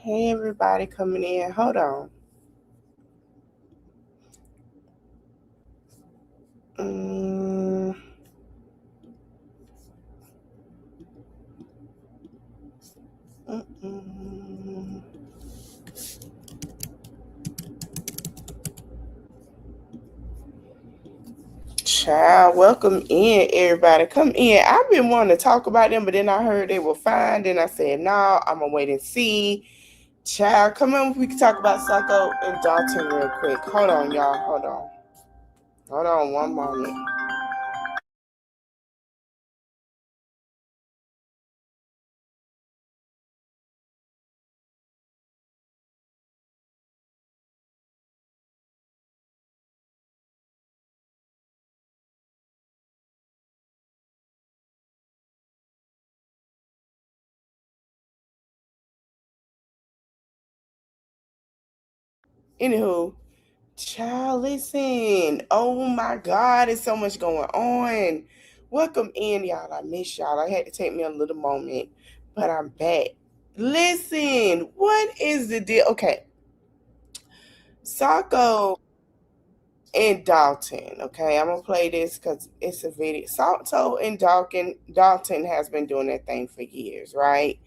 Hey, everybody coming in. Hold on. Mm, mm. Child, welcome in, everybody. Come in. I've been wanting to talk about them, but then I heard they were fine. Then I said, no, I'm going to wait and see. Child, come on. We can talk about Sako and Dalton real quick. Hold on, y'all. Hold on. Hold on one moment. Anywho, child, listen. Oh my God, there's so much going on. Welcome in, y'all. I miss y'all. I had to take me a little moment, but I'm back. Listen, what is the deal? Okay, Sako and Dalton. Okay, I'm gonna play this because it's a video. Sako and Dalton has been doing that thing for years, right?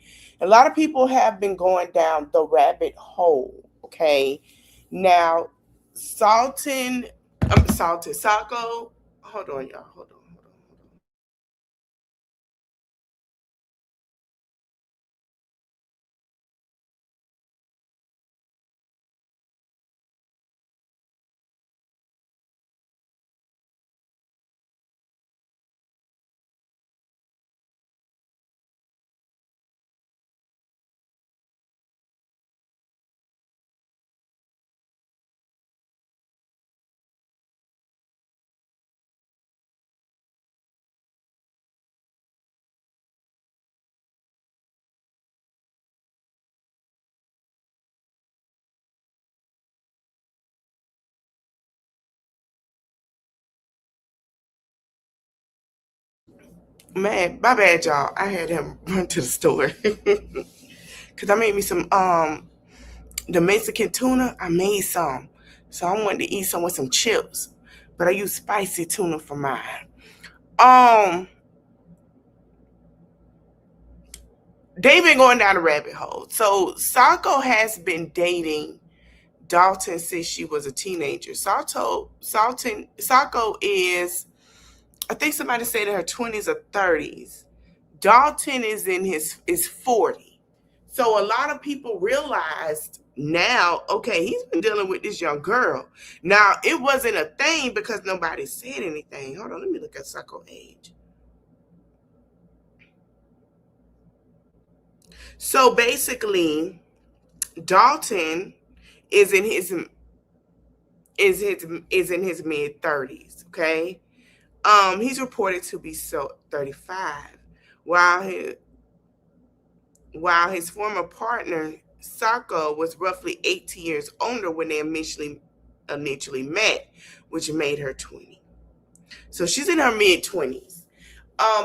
A lot of people have been going down the rabbit hole. Okay, now Sako. Hold on, y'all. Hold on. Man, my bad, y'all. I had him run to the store because I made me some the Mexican tuna. I made some, so I wanted to eat some with some chips, but I used spicy tuna for mine. Um, they've been going down a rabbit hole. So Sako has been dating Dalton since she was a teenager. Sako is, I think somebody said in her 20s or 30s. Dalton is 40. So a lot of people realized now, okay, he's been dealing with this young girl. Now it wasn't a thing because nobody said anything. Hold on, let me look at Sako age. So basically, Dalton is in his is in his mid 30s. Okay, he's reported to be 35, while his former partner Sako was roughly 18 years older when they initially met, which made her 20. So she's in her mid 20s.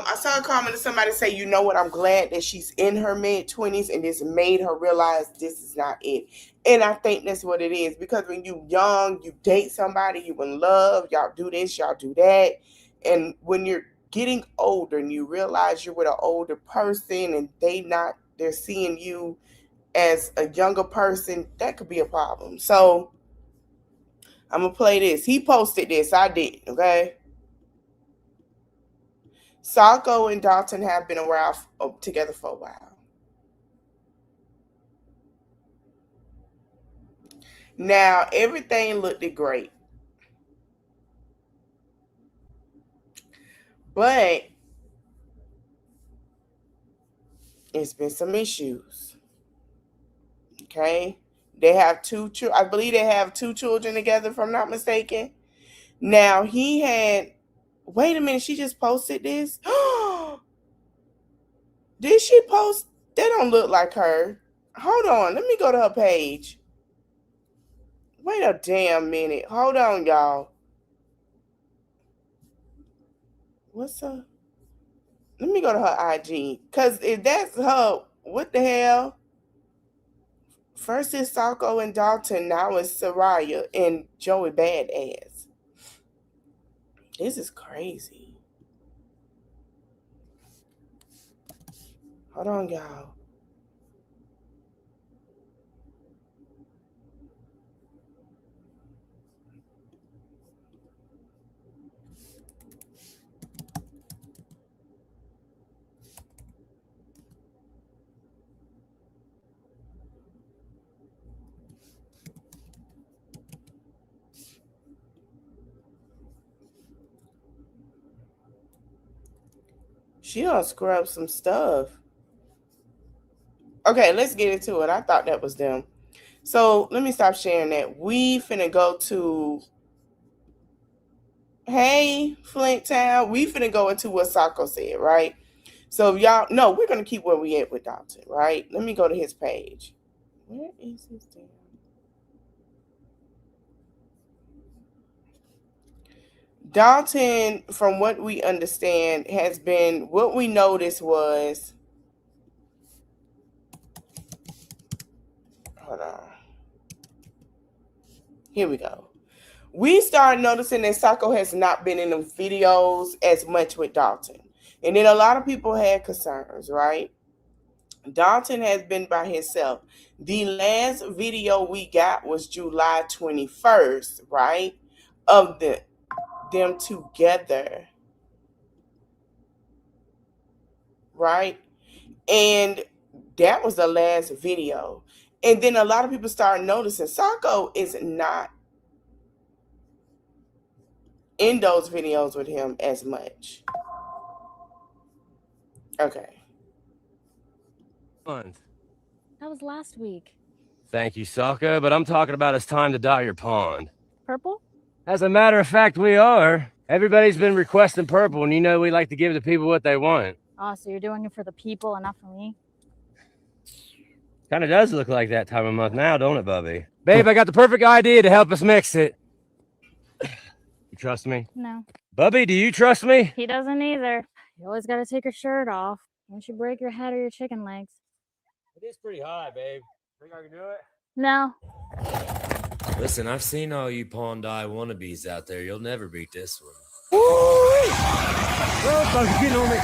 I saw a comment of somebody say, you know what, I'm glad that she's in her mid 20s and this made her realize this is not it. And I think that's what it is because when you young, you date somebody, you in love, y'all do this, y'all do that. And when you're getting older and you realize you're with an older person and they're seeing you as a younger person, that could be a problem. So I'm gonna play this. He posted this, I did, okay? Sako and Dalton have been around together for a while. Now, everything looked great, but it's been some issues. Okay, they have two. I believe they have two children together, if I'm not mistaken. Now he had. Wait a minute, she just posted this. Did she post? That don't look like her. Hold on, let me go to her page. Wait a damn minute. Hold on, y'all. What's up? Let me go to her IG. Cause if that's her, what the hell? First it's Sako and Dalton, now it's Soraya and Joey Badass. This is crazy. Hold on, y'all. She done scrub some stuff. Okay, let's get into it. I thought that was them. So let me stop sharing that. We finna go to, hey, Flint Town. We finna go into what Sako said, right? So y'all, no, we're gonna keep where we at with Dalton, right? Let me go to his page. Where is his damn? Dalton, from what we understand, has been, what we noticed was, hold on. Here we go. We started noticing that Sako has not been in the videos as much with Dalton. And then a lot of people had concerns, right? Dalton has been by himself. The last video we got was July 21st, right? Of them together. Right? And that was the last video. And then a lot of people started noticing Sako is not in those videos with him as much. Okay. Month. That was last week. Thank you, Sako, but I'm talking about it's time to dye your pond. Purple? As a matter of fact, we are. Everybody's been requesting purple, and you know we like to give the people what they want. Oh, so you're doing it for the people and not for me? Kinda does look like that time of month now, don't it, Bubby? Babe, I got the perfect idea to help us mix it. You trust me? No. Bubby, do you trust me? He doesn't either. You always gotta take your shirt off. Don't you break your head or your chicken legs. It is pretty high, babe. Think I can do it? No. Listen, I've seen all you pawn dye wannabes out there. You'll never beat this one. Oh, Bubby's getting on me.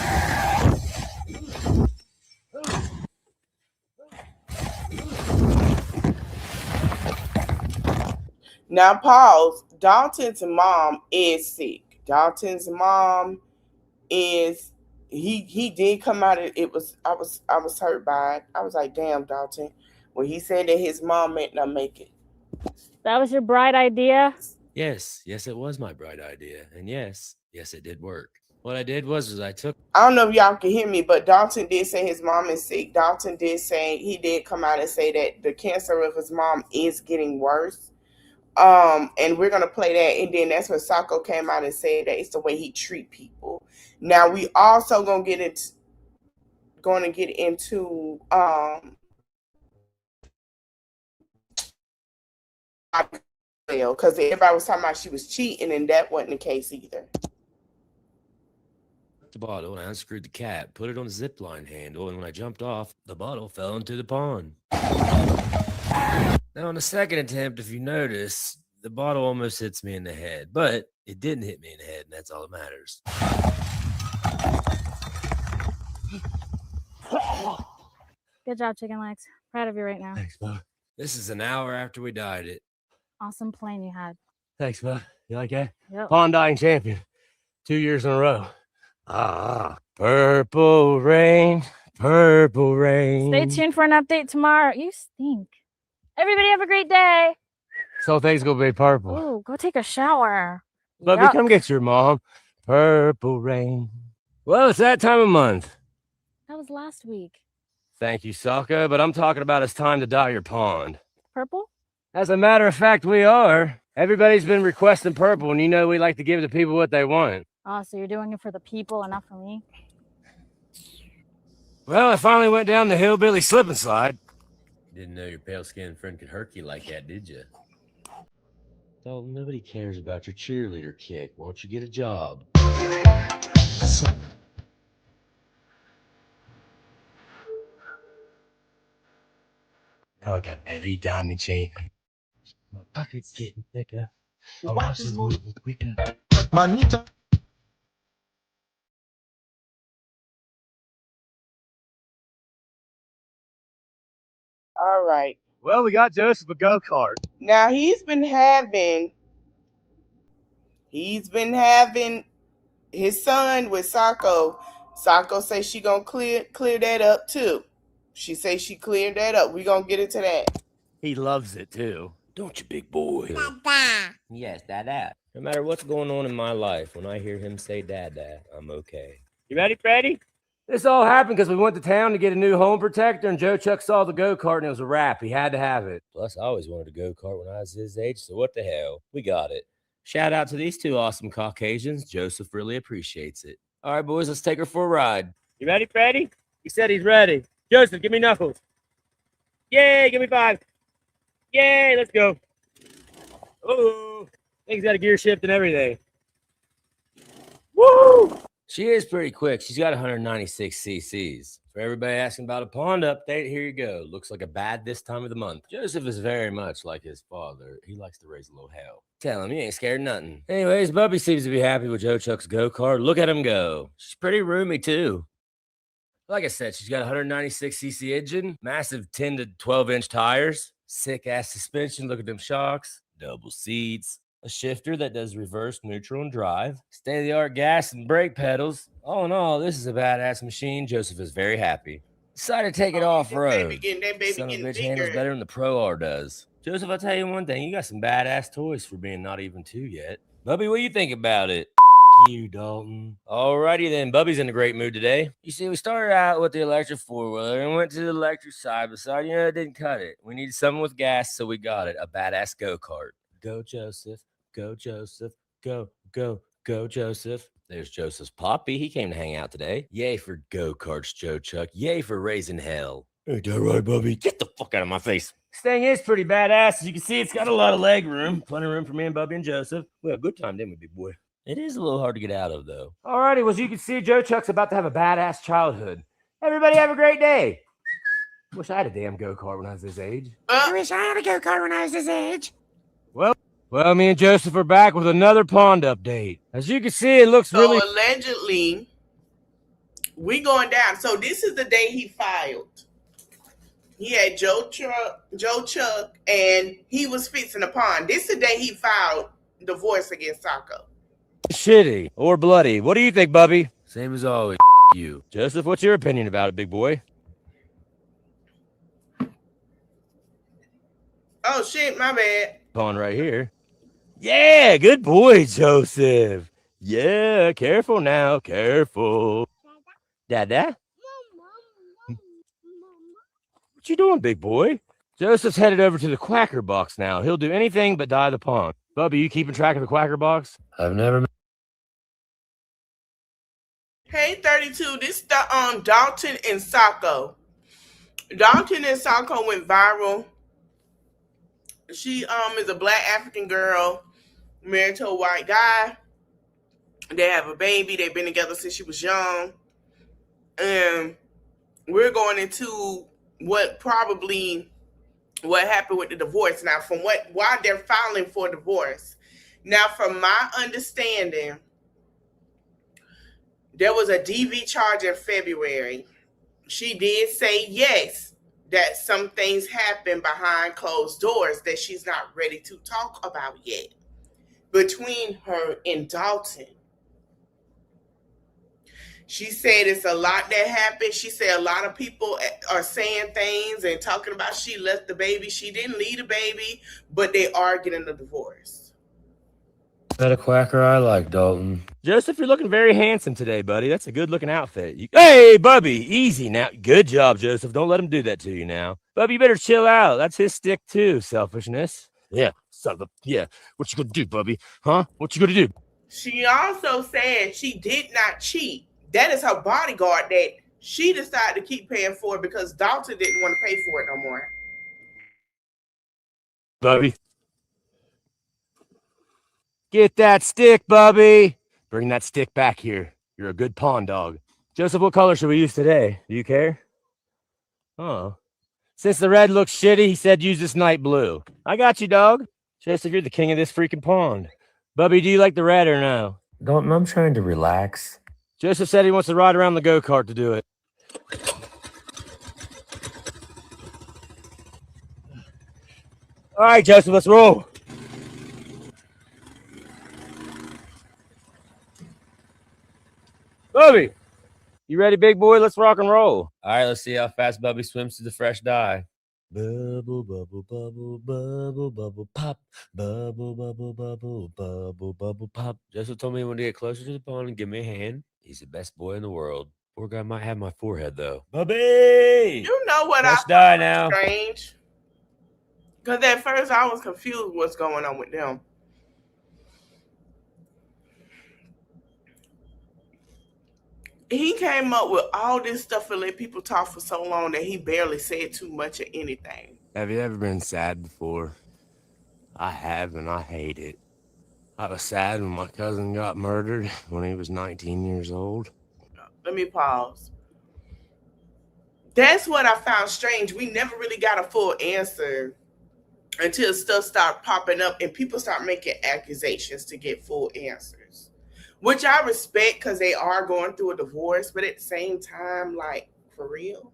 Now pause. Dalton's mom is sick. Dalton's mom is he did come out of it was I was hurt by it. I was like, damn, Dalton. When he said that his mom might not make it. That was your bright idea? Yes, it was my bright idea. And yes, it did work. What I did was I took... I don't know if y'all can hear me, but Dalton did say his mom is sick. Dalton did say, he did come out and say that the cancer of his mom is getting worse. And we're gonna play that, and then that's when Sako came out and said that it's the way he treat people. Now we also going to get into because everybody was talking about she was cheating, and that wasn't the case either. The bottle and I unscrewed the cap, put it on the zip line handle, and when I jumped off, the bottle fell into the pond. Now on the second attempt, if you notice, the bottle almost hits me in the head, but it didn't hit me in the head, and that's all that matters. Good job, chicken legs. Proud of you right now. Thanks, bud. This is an hour after we dyed it. Awesome plan you had. Thanks, bud. You like that? Yep. Pond dyeing champion. 2 years in a row. Purple rain, purple rain. Stay tuned for an update tomorrow. You stink. Everybody have a great day. So things gonna be purple. Ooh, go take a shower. Bubby, Yuck. come get your mom. Purple rain. Well, it's that time of month. That was last week. Thank you, Sako, but I'm talking about it's time to dye your pond. Purple? As a matter of fact, we are. Everybody's been requesting purple, and you know we like to give the people what they want. Oh, so you're doing it for the people and not for me? Well, I finally went down the hillbilly slip and slide. Didn't know your pale-skinned friend could hurt you like that, did you? Dalton, nobody cares about your cheerleader kick. Why don't you get a job? Oh, I got every diamond chain. My pocket's getting thicker. My watch is moving quicker. Manita. All right. Well, we got Joseph a go-kart. Now he's been having his son with Sako. Sako says she gonna clear that up too. She says she cleared that up. We gonna get into that. He loves it too. Don't you, big boy? Dada. Yes, Dada. No matter what's going on in my life, when I hear him say Dada, I'm okay. You ready, Freddy? This all happened because we went to town to get a new home protector, and Joe Chuck saw the go-kart, and it was a wrap. He had to have it. Plus, I always wanted a go-kart when I was his age, so what the hell? We got it. Shout out to these two awesome Caucasians. Joseph really appreciates it. All right, boys, let's take her for a ride. You ready, Freddy? He said he's ready. Joseph, give me knuckles. Yay, give me 5. Yay, let's go. Oh, things got a gear shift and everything. Woo! She is pretty quick. She's got 196 cc's. For everybody asking about a pond update, here you go. Looks like a bad this time of the month. Joseph is very much like his father. He likes to raise a little hell. Tell him, you ain't scared of nothing. Anyways, Bubby seems to be happy with Joe Chuck's go-kart. Look at him go. She's pretty roomy, too. Like I said, she's got 196cc engine, massive 10 to 12-inch tires, sick-ass suspension. Look at them shocks, double seats, a shifter that does reverse, neutral, and drive, state-of-the-art gas and brake pedals. All in all, this is a badass machine. Joseph is very happy. Decided to take it off-road. Son of a bitch handles better than the Pro R does. Joseph, I'll tell you one thing. You got some badass toys for being not even 2 yet. Bubby, what do you think about it? You, Dalton. Alrighty then, Bubby's in a great mood today. You see, we started out with the electric four-wheeler and went to the electric side-by-side. You know, it didn't cut it. We needed something with gas, so we got it. A badass go-kart. Go, Joseph. Go, Joseph. Go, go, go, Joseph. There's Joseph's poppy. He came to hang out today. Yay for go-karts, Joe Chuck. Yay for raising hell. Ain't that right, Bubby? Get the fuck out of my face. This thing is pretty badass. As you can see, it's got a lot of leg room. Plenty of room for me and Bubby and Joseph. We had a good time, didn't we, big boy? It is a little hard to get out of, though. Alrighty, well, as you can see, Joe Chuck's about to have a badass childhood. Everybody have a great day. Wish I had a damn go-kart when I was this age. I wish I had a go-kart when I was this age. Well, me and Joseph are back with another pond update. As you can see, it looks really... So allegedly, we going down. So this is the day he filed. He had Joe Chuck, and he was fixing a pond. This is the day he filed divorce against Sako. shitty or bloody. What do you think, Bubby? Same as always, you. Joseph, what's your opinion about it, big boy? Oh, shit, my bad. Pond right here. Yeah, good boy, Joseph. Yeah, careful now, careful. Dada? What you doing, big boy? Joseph's headed over to the Quacker Box now. He'll do anything but dye the pond. Bubby, you keeping track of the Quacker Box? I've never... Hey, 32, this the Dalton and Sako. Dalton and Sako went viral. She is a black African girl married to a white guy. They have a baby. They've been together since she was young. And we're going into what happened with the divorce. Now, why they're filing for divorce. Now, from my understanding, there was a DV charge in February. She did say yes, that some things happen behind closed doors that she's not ready to talk about yet between her and Dalton. She said it's a lot that happened. She said a lot of people are saying things and talking about she left the baby. She didn't leave the baby, but they are getting a divorce. That a quacker I like, Dalton. Joseph, you're looking very handsome today, buddy. That's a good-looking outfit. Hey, Bubby, easy now. Good job, Joseph. Don't let him do that to you now. Bubby, you better chill out. That's his stick, too, selfishness. Yeah, yeah. What you gonna do, Bubby? Huh? What you gonna do? She also said she did not cheat. That is her bodyguard that she decided to keep paying for it because Dalton didn't want to pay for it no more. Bubby. Get that stick, Bubby. Bring that stick back here. You're a good pond dog. Joseph, what color should we use today? Do you care? Oh. Since the red looks shitty, he said use this night blue. I got you, dog. Joseph, you're the king of this freaking pond. Bubby, do you like the red or no? Dalton, I'm trying to relax. Joseph said he wants to ride around the go-kart to do it. All right, Joseph, let's roll. Bubby, you ready, big boy? Let's rock and roll. All right, let's see how fast Bubby swims to the fresh dye. Bubble, bubble, bubble, bubble, bubble, pop. Bubble, bubble, bubble, bubble, bubble, pop. Joseph told me he wanted to get closer to the pond and give me a hand. He's the best boy in the world. Poor guy might have my forehead, though. Bubby! You know what Fresh I dye find now. strange? Because at first I was confused what's going on with them. He came up with all this stuff and let people talk for so long that he barely said too much of anything. Have you ever been sad before? I have, and I hate it. I was sad when my cousin got murdered when he was 19 years old. Let me pause. That's what I found strange. We never really got a full answer until stuff started popping up and people start making accusations to get full answers, which I respect because they are going through a divorce, but at the same time, like, for real?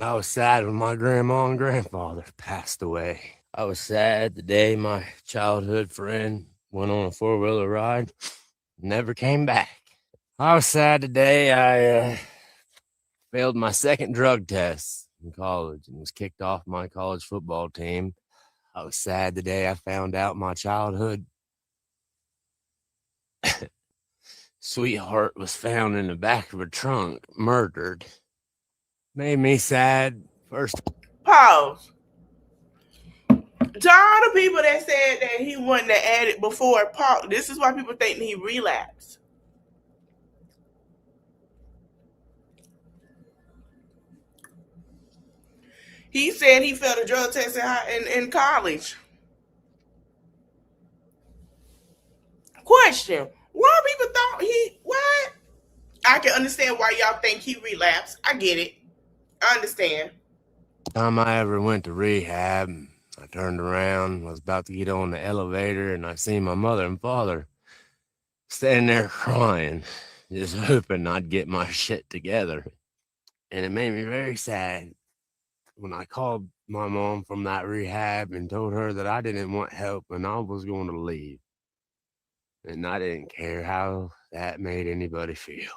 I was sad when my grandma and grandfather passed away. I was sad the day my childhood friend went on a four-wheeler ride, never came back. I was sad the day I failed my second drug test in college and was kicked off my college football team. I was sad the day I found out my childhood sweetheart was found in the back of a trunk, murdered. Made me sad. First, Pause. To all the people that said that he wasn't an addict before, Paul, this is why people think he relapsed. He said he failed a drug test in college. Question: why people thought he what? I can understand why y'all think he relapsed. I get it. I understand. time I ever went to rehab, I turned around, was about to get on the elevator, and I seen my mother and father standing there crying, just hoping I'd get my shit together. And it made me very sad when I called my mom from that rehab and told her that I didn't want help and I was going to leave. And I didn't care how that made anybody feel.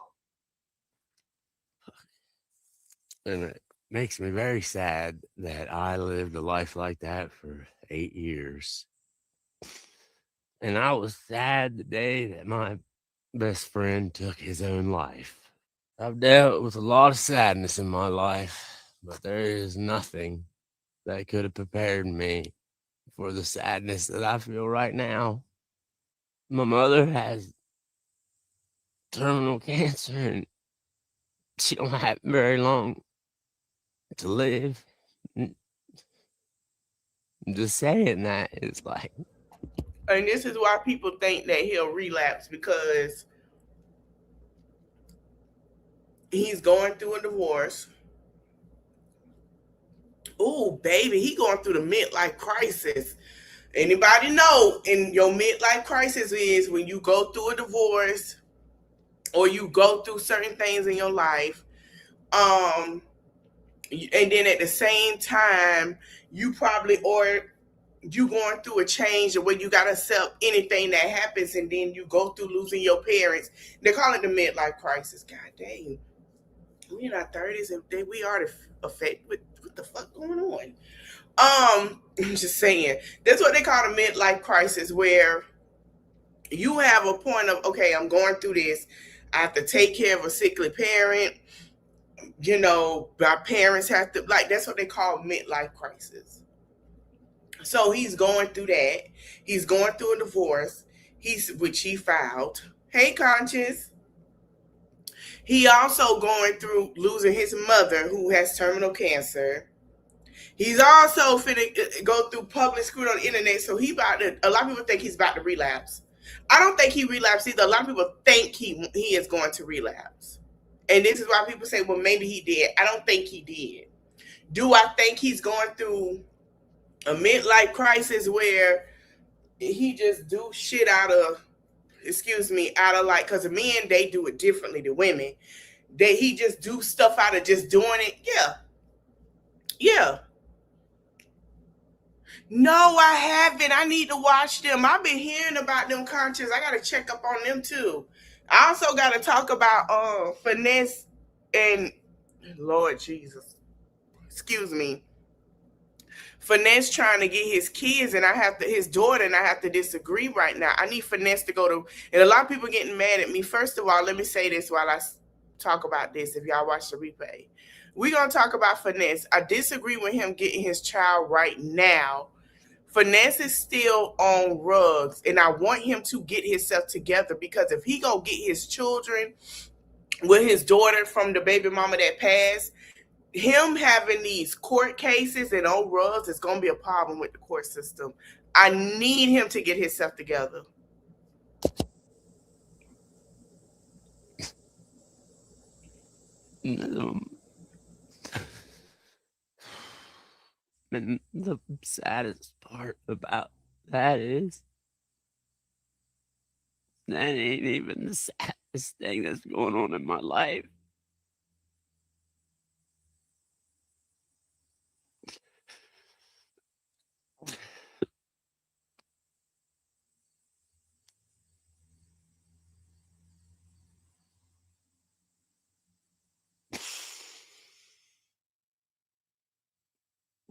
And it makes me very sad that I lived a life like that for 8 years. And I was sad the day that my best friend took his own life. I've dealt with a lot of sadness in my life, but there is nothing that could have prepared me for the sadness that I feel right now. My mother has terminal cancer and she don't have very long to live. Just saying that is like, And this is why people think that he'll relapse, because he's going through a divorce. Ooh, baby, he going through the midlife crisis. Anybody know in your midlife crisis is when you go through a divorce or you go through certain things in your life. And then at the same time, you probably, or you going through a change where you got to accept anything that happens, and then you go through losing your parents. They call it the midlife crisis. God dang. We in our 30s and we are affected with what the fuck going on. I'm just saying. That's what they call the midlife crisis, where you have a point of, okay, I'm going through this. I have to take care of a sickly parent. You know, my parents have to, like, that's what they call midlife crisis. So he's going through that. He's going through a divorce, which he filed. Hey, Conscious. He also going through losing his mother, who has terminal cancer. He's also finna go through public scrutiny on the internet, so a lot of people think he's about to relapse. I don't think he relapsed either. A lot of people think he is going to relapse. And this is why people say, well, maybe he did. I don't think he did. Do I think he's going through a midlife crisis where he just do shit out of, like, because men, they do it differently than women. He just do stuff out of just doing it. Yeah. No, I haven't. I need to watch them. I've been hearing about them contests. I gotta check up on them too. I also gotta talk about Finesse and Lord Jesus. Excuse me. Finesse trying to get his kids and his daughter, and I have to disagree right now. I need Finesse to go to, and a lot of people getting mad at me. First of all, let me say this while I talk about this. If y'all watch the replay, we're going to talk about Finesse. I disagree with him getting his child right now. Finesse is still on rugs, and I want him to get himself together, because if he go get his children with his daughter from the baby mama that passed, him having these court cases and on rugs is going to be a problem with the court system. I need him to get himself together. And the saddest part about that is that ain't even the saddest thing that's going on in my life.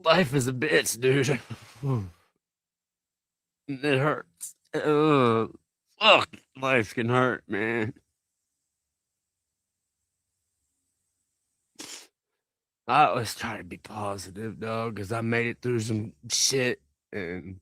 Life is a bitch, dude. It hurts. Fuck, life can hurt, man. I always try to be positive, dog, because I made it through some shit, and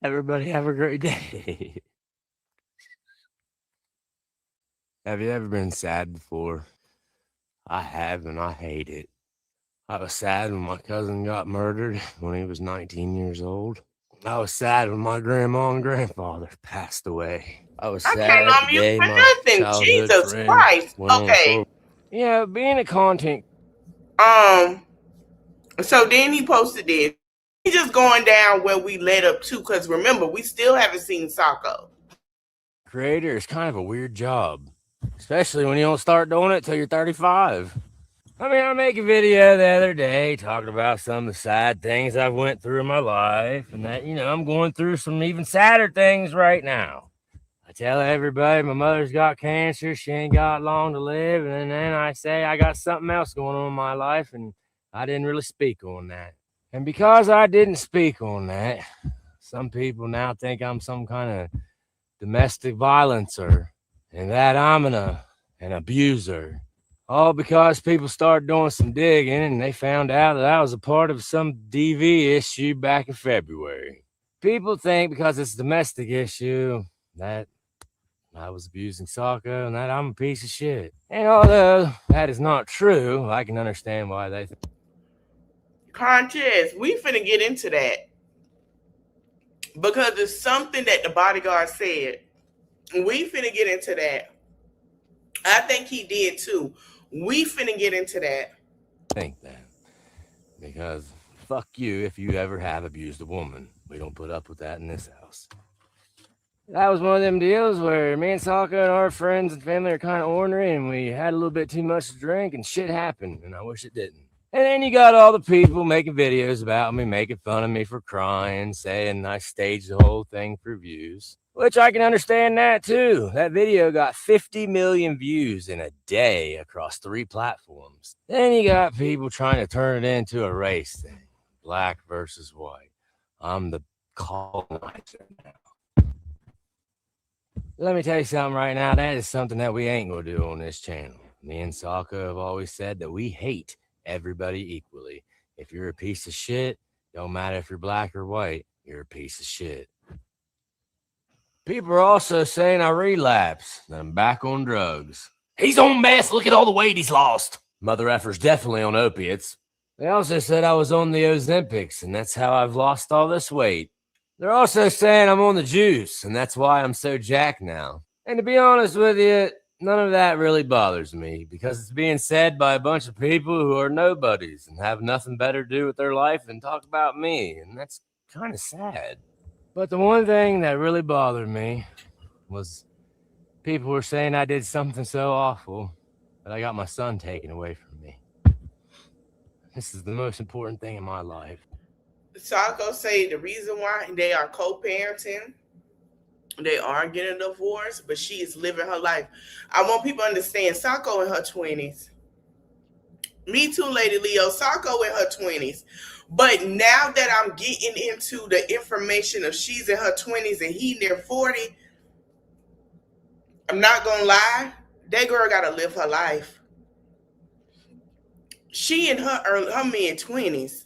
everybody have a great day. Have you ever been sad before? I have, and I hate it. I was sad when my cousin got murdered when he was 19 years old. I was sad when my grandma and grandfather passed away. I was I sad can't the unmute day for my nothing. childhood Jesus friend Christ. went on Okay. tour. Yeah, being a content. So then he posted this. He's just going down where we led up to, because remember, we still haven't seen Sako. Creator is kind of a weird job, especially when you don't start doing it till you're 35. I mean, I make a video the other day talking about some of the sad things I've went through in my life, and that, I'm going through some even sadder things right now. I tell everybody my mother's got cancer, she ain't got long to live, and then I say I got something else going on in my life, and I didn't really speak on that. And because I didn't speak on that, some people now think I'm some kind of domestic violencer, and that I'm an abuser. All because people started doing some digging and they found out that I was a part of some DV issue back in February. People think because it's a domestic issue that I was abusing Sako and that I'm a piece of shit. And although that is not true, I can understand why they think. Contest, we finna get into that, because it's something that the bodyguard said. We finna get into that. I think he did too. We finna get into that. Think that. Because fuck you if you ever have abused a woman. We don't put up with that in this house. That was one of them deals where me and Sako and our friends and family are kind of ornery, and we had a little bit too much to drink, and shit happened, and I wish it didn't. And then you got all the people making videos about me, making fun of me for crying, saying I staged the whole thing for views, which I can understand that too. That video got 50 million views in a day across 3 platforms. Then you got people trying to turn it into a race thing, black versus white. I'm the colonizer now. Let me tell you something right now. That is something that we ain't gonna do on this channel. Me and Sako have always said that we hate everybody equally. If you're a piece of shit, don't matter if you're black or white, you're a piece of shit. People are also saying I relapse, that I'm back on drugs. He's on meth. Look at all the weight he's lost. Mother effer's definitely on opiates. They also said I was on the Ozempics, and that's how I've lost all this weight. They're also saying I'm on the juice, and that's why I'm so jacked now. And to be honest with you, none of that really bothers me, because it's being said by a bunch of people who are nobodies and have nothing better to do with their life than talk about me, and that's kind of sad. But the one thing that really bothered me was people were saying I did something so awful that I got my son taken away from me. This is the most important thing in my life. Sako say the reason why they are co-parenting, they are getting a divorce, but she is living her life. I want people to understand Sako in her 20s. Me too, Lady Leo. Sako in her 20s. But now that I'm getting into the information of she's in her 20s and he near 40, I'm not going to lie. That girl got to live her life. She in her mid-20s.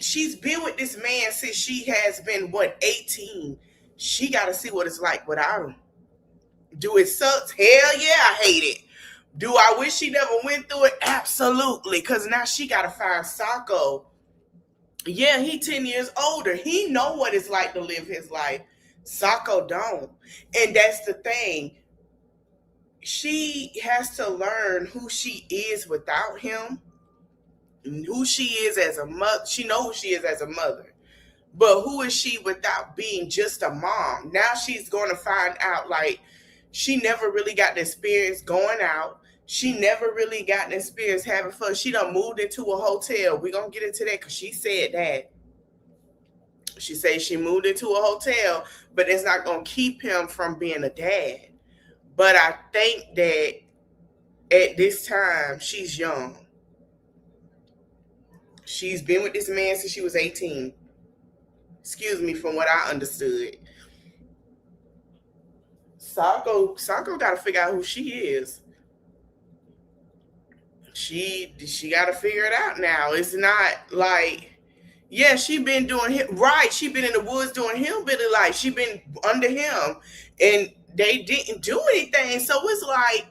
She's been with this man since she has been, 18? She got to see what it's like without him. Do it suck? Hell yeah, I hate it. Do I wish she never went through it? Absolutely, because now she got to find Sako. Yeah, he 10 years older. He know what it's like to live his life. Sako don't. And that's the thing. She has to learn who she is without him. Who she is as a mother. She knows who she is as a mother. But who is she without being just a mom? Now she's going to find out, like, she never really got the experience going out. She never really got the experience having fun. She done moved into a hotel. We're going to get into that because she said that. She said she moved into a hotel, but it's not going to keep him from being a dad. But I think that at this time, she's young. She's been with this man since she was 18. Excuse me, from what I understood. Sako got to figure out who she is. She got to figure it out now. It's not like, yeah, she been doing him right. She been in the woods doing hillbilly life. She been under him, and they didn't do anything. So it's like,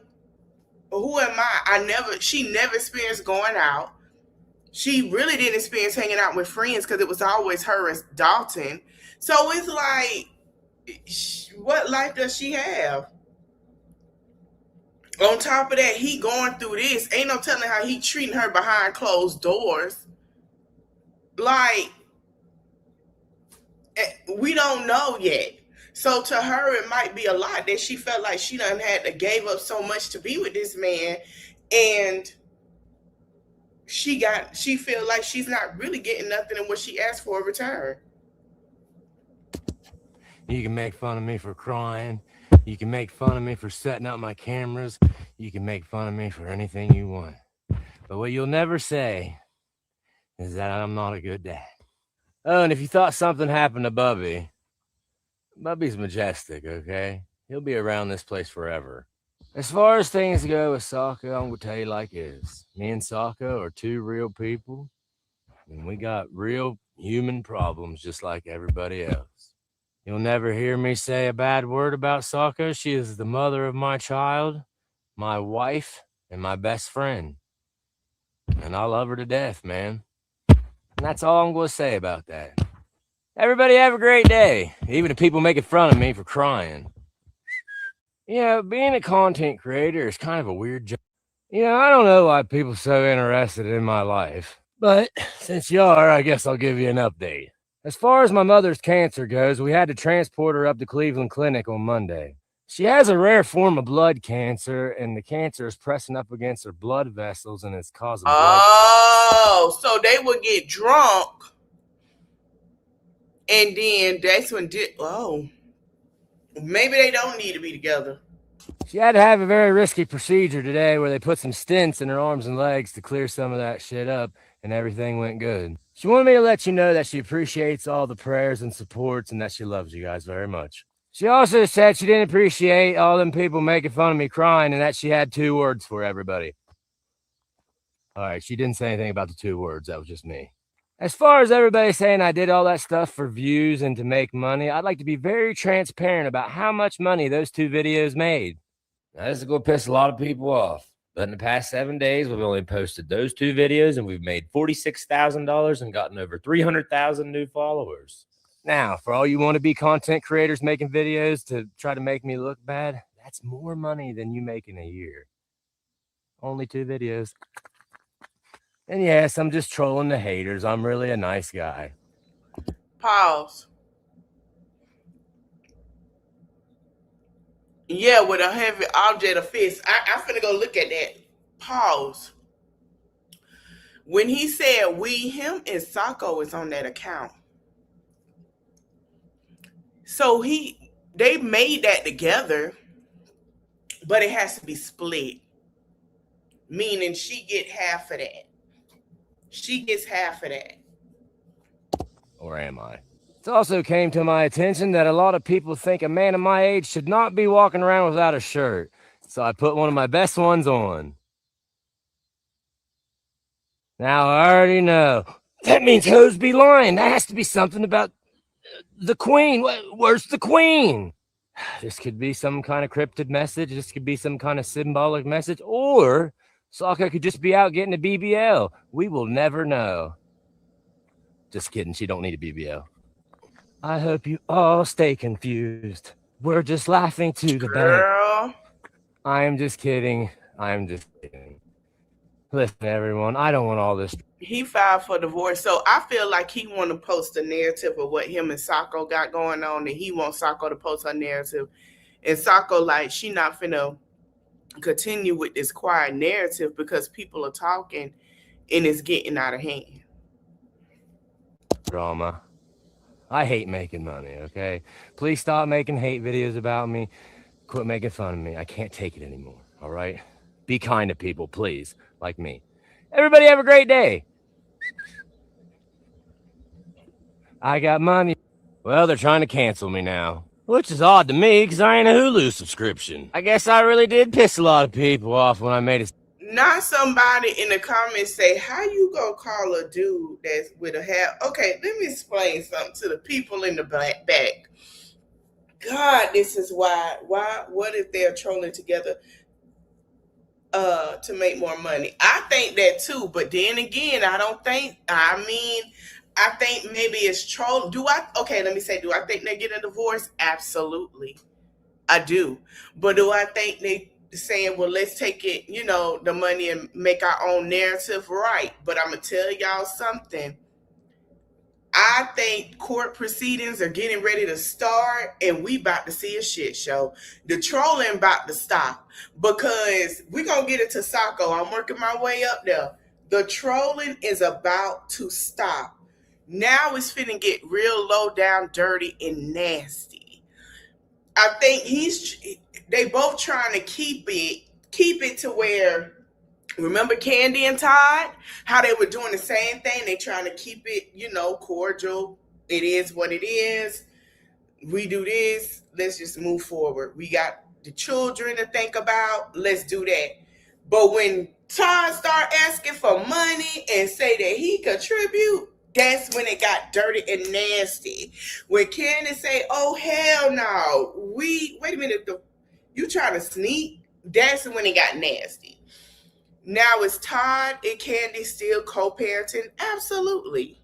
who am I? She never experienced going out. She really didn't experience hanging out with friends because it was always her and Dalton. So it's like, what life does she have? On top of that, he going through this. Ain't no telling how he treating her behind closed doors. Like, we don't know yet. So to her, it might be a lot that she felt like she done had to gave up so much to be with this man. And she feel like she's not really getting nothing in what she asked for in return. You can make fun of me for crying. You can make fun of me for setting up my cameras. You can make fun of me for anything you want. But what you'll never say is that I'm not a good dad. Oh, and if you thought something happened to Bubby's majestic, okay? He'll be around this place forever. As far as things go with Sako, I'm going to tell you like it is. Me and Sako are two real people, and we got real human problems just like everybody else. You'll never hear me say a bad word about Sako. She is the mother of my child, my wife, and my best friend. And I love her to death, man. And that's all I'm going to say about that. Everybody have a great day, even if people making fun of me for crying. You know, being a content creator is kind of a weird job. You know, I don't know why people are so interested in my life. But since you are, I guess I'll give you an update. As far as my mother's cancer goes, we had to transport her up to Cleveland Clinic on Monday. She has a rare form of blood cancer, and the cancer is pressing up against her blood vessels, and it's causing blood. Oh, so they would get drunk, and then that's when maybe they don't need to be together. She had to have a very risky procedure today where they put some stents in her arms and legs to clear some of that shit up, and everything went good. She wanted me to let you know that she appreciates all the prayers and supports and that she loves you guys very much. She also said she didn't appreciate all them people making fun of me crying and that she had 2 words for everybody. All right, she didn't say anything about the 2 words. That was just me. As far as everybody saying I did all that stuff for views and to make money, I'd like to be very transparent about how much money those 2 videos made. Now, this is going to piss a lot of people off. But in the past 7 days, we've only posted those 2 videos, and we've made $46,000 and gotten over 300,000 new followers. Now, for all you wannabe content creators making videos to try to make me look bad, that's more money than you make in a year. Only 2 videos. And yes, I'm just trolling the haters. I'm really a nice guy. Pause. Yeah, with a heavy object of fist. I'm finna go look at that. Pause. When he said we, him and Sako is on that account. So they made that together, but it has to be split. Meaning she get half of that. She gets half of that. Or am I? It also came to my attention that a lot of people think a man of my age should not be walking around without a shirt. So I put one of my best ones on. Now I already know. That means hoes be lying. That has to be something about the queen. Where's the queen? This could be some kind of cryptid message. This could be some kind of symbolic message. Or Sako could just be out getting a BBL. We will never know. Just kidding. She don't need a BBL. I hope you all stay confused. We're just laughing to the bank. Girl. I am just kidding. I'm just kidding. Listen, everyone, I don't want all this. He filed for divorce. So I feel like he want to post a narrative of what him and Sako got going on, and he wants Sako to post her narrative. And Sako, like, she not finna continue with this quiet narrative because people are talking and it's getting out of hand. Drama. I hate making money, okay? Please stop making hate videos about me. Quit making fun of me. I can't take it anymore, all right? Be kind to people, please, like me. Everybody have a great day. I got money. Well, they're trying to cancel me now, which is odd to me because I ain't a Hulu subscription. I guess I really did piss a lot of people off when I made it. Not somebody in the comments say, how you gonna call a dude that's with a hat? Okay, let me explain something to the people in the back. God, this is why. What if they're trolling together to make more money? I think that too, but then again, I think maybe it's troll. Do I think they get a divorce? Absolutely. I do. But do I think they saying, well, let's take it, the money and make our own narrative? Right. But I'm going to tell y'all something. I think court proceedings are getting ready to start, and we about to see a shit show. The trolling about to stop because we're going to get it to Sako. I'm working my way up there. The trolling is about to stop. Now it's finna get real low down, dirty, and nasty. I think they both trying to keep it to where, remember Candy and Todd, how they were doing the same thing. They trying to keep it, cordial. It is what it is. We do this. Let's just move forward. We got the children to think about. Let's do that. But when Todd start asking for money and say that he contribute, that's when it got dirty and nasty. When Candy say, oh, hell no. Wait a minute. You trying to sneak? That's when it got nasty. Now is Todd and Candy still co-parenting? Absolutely.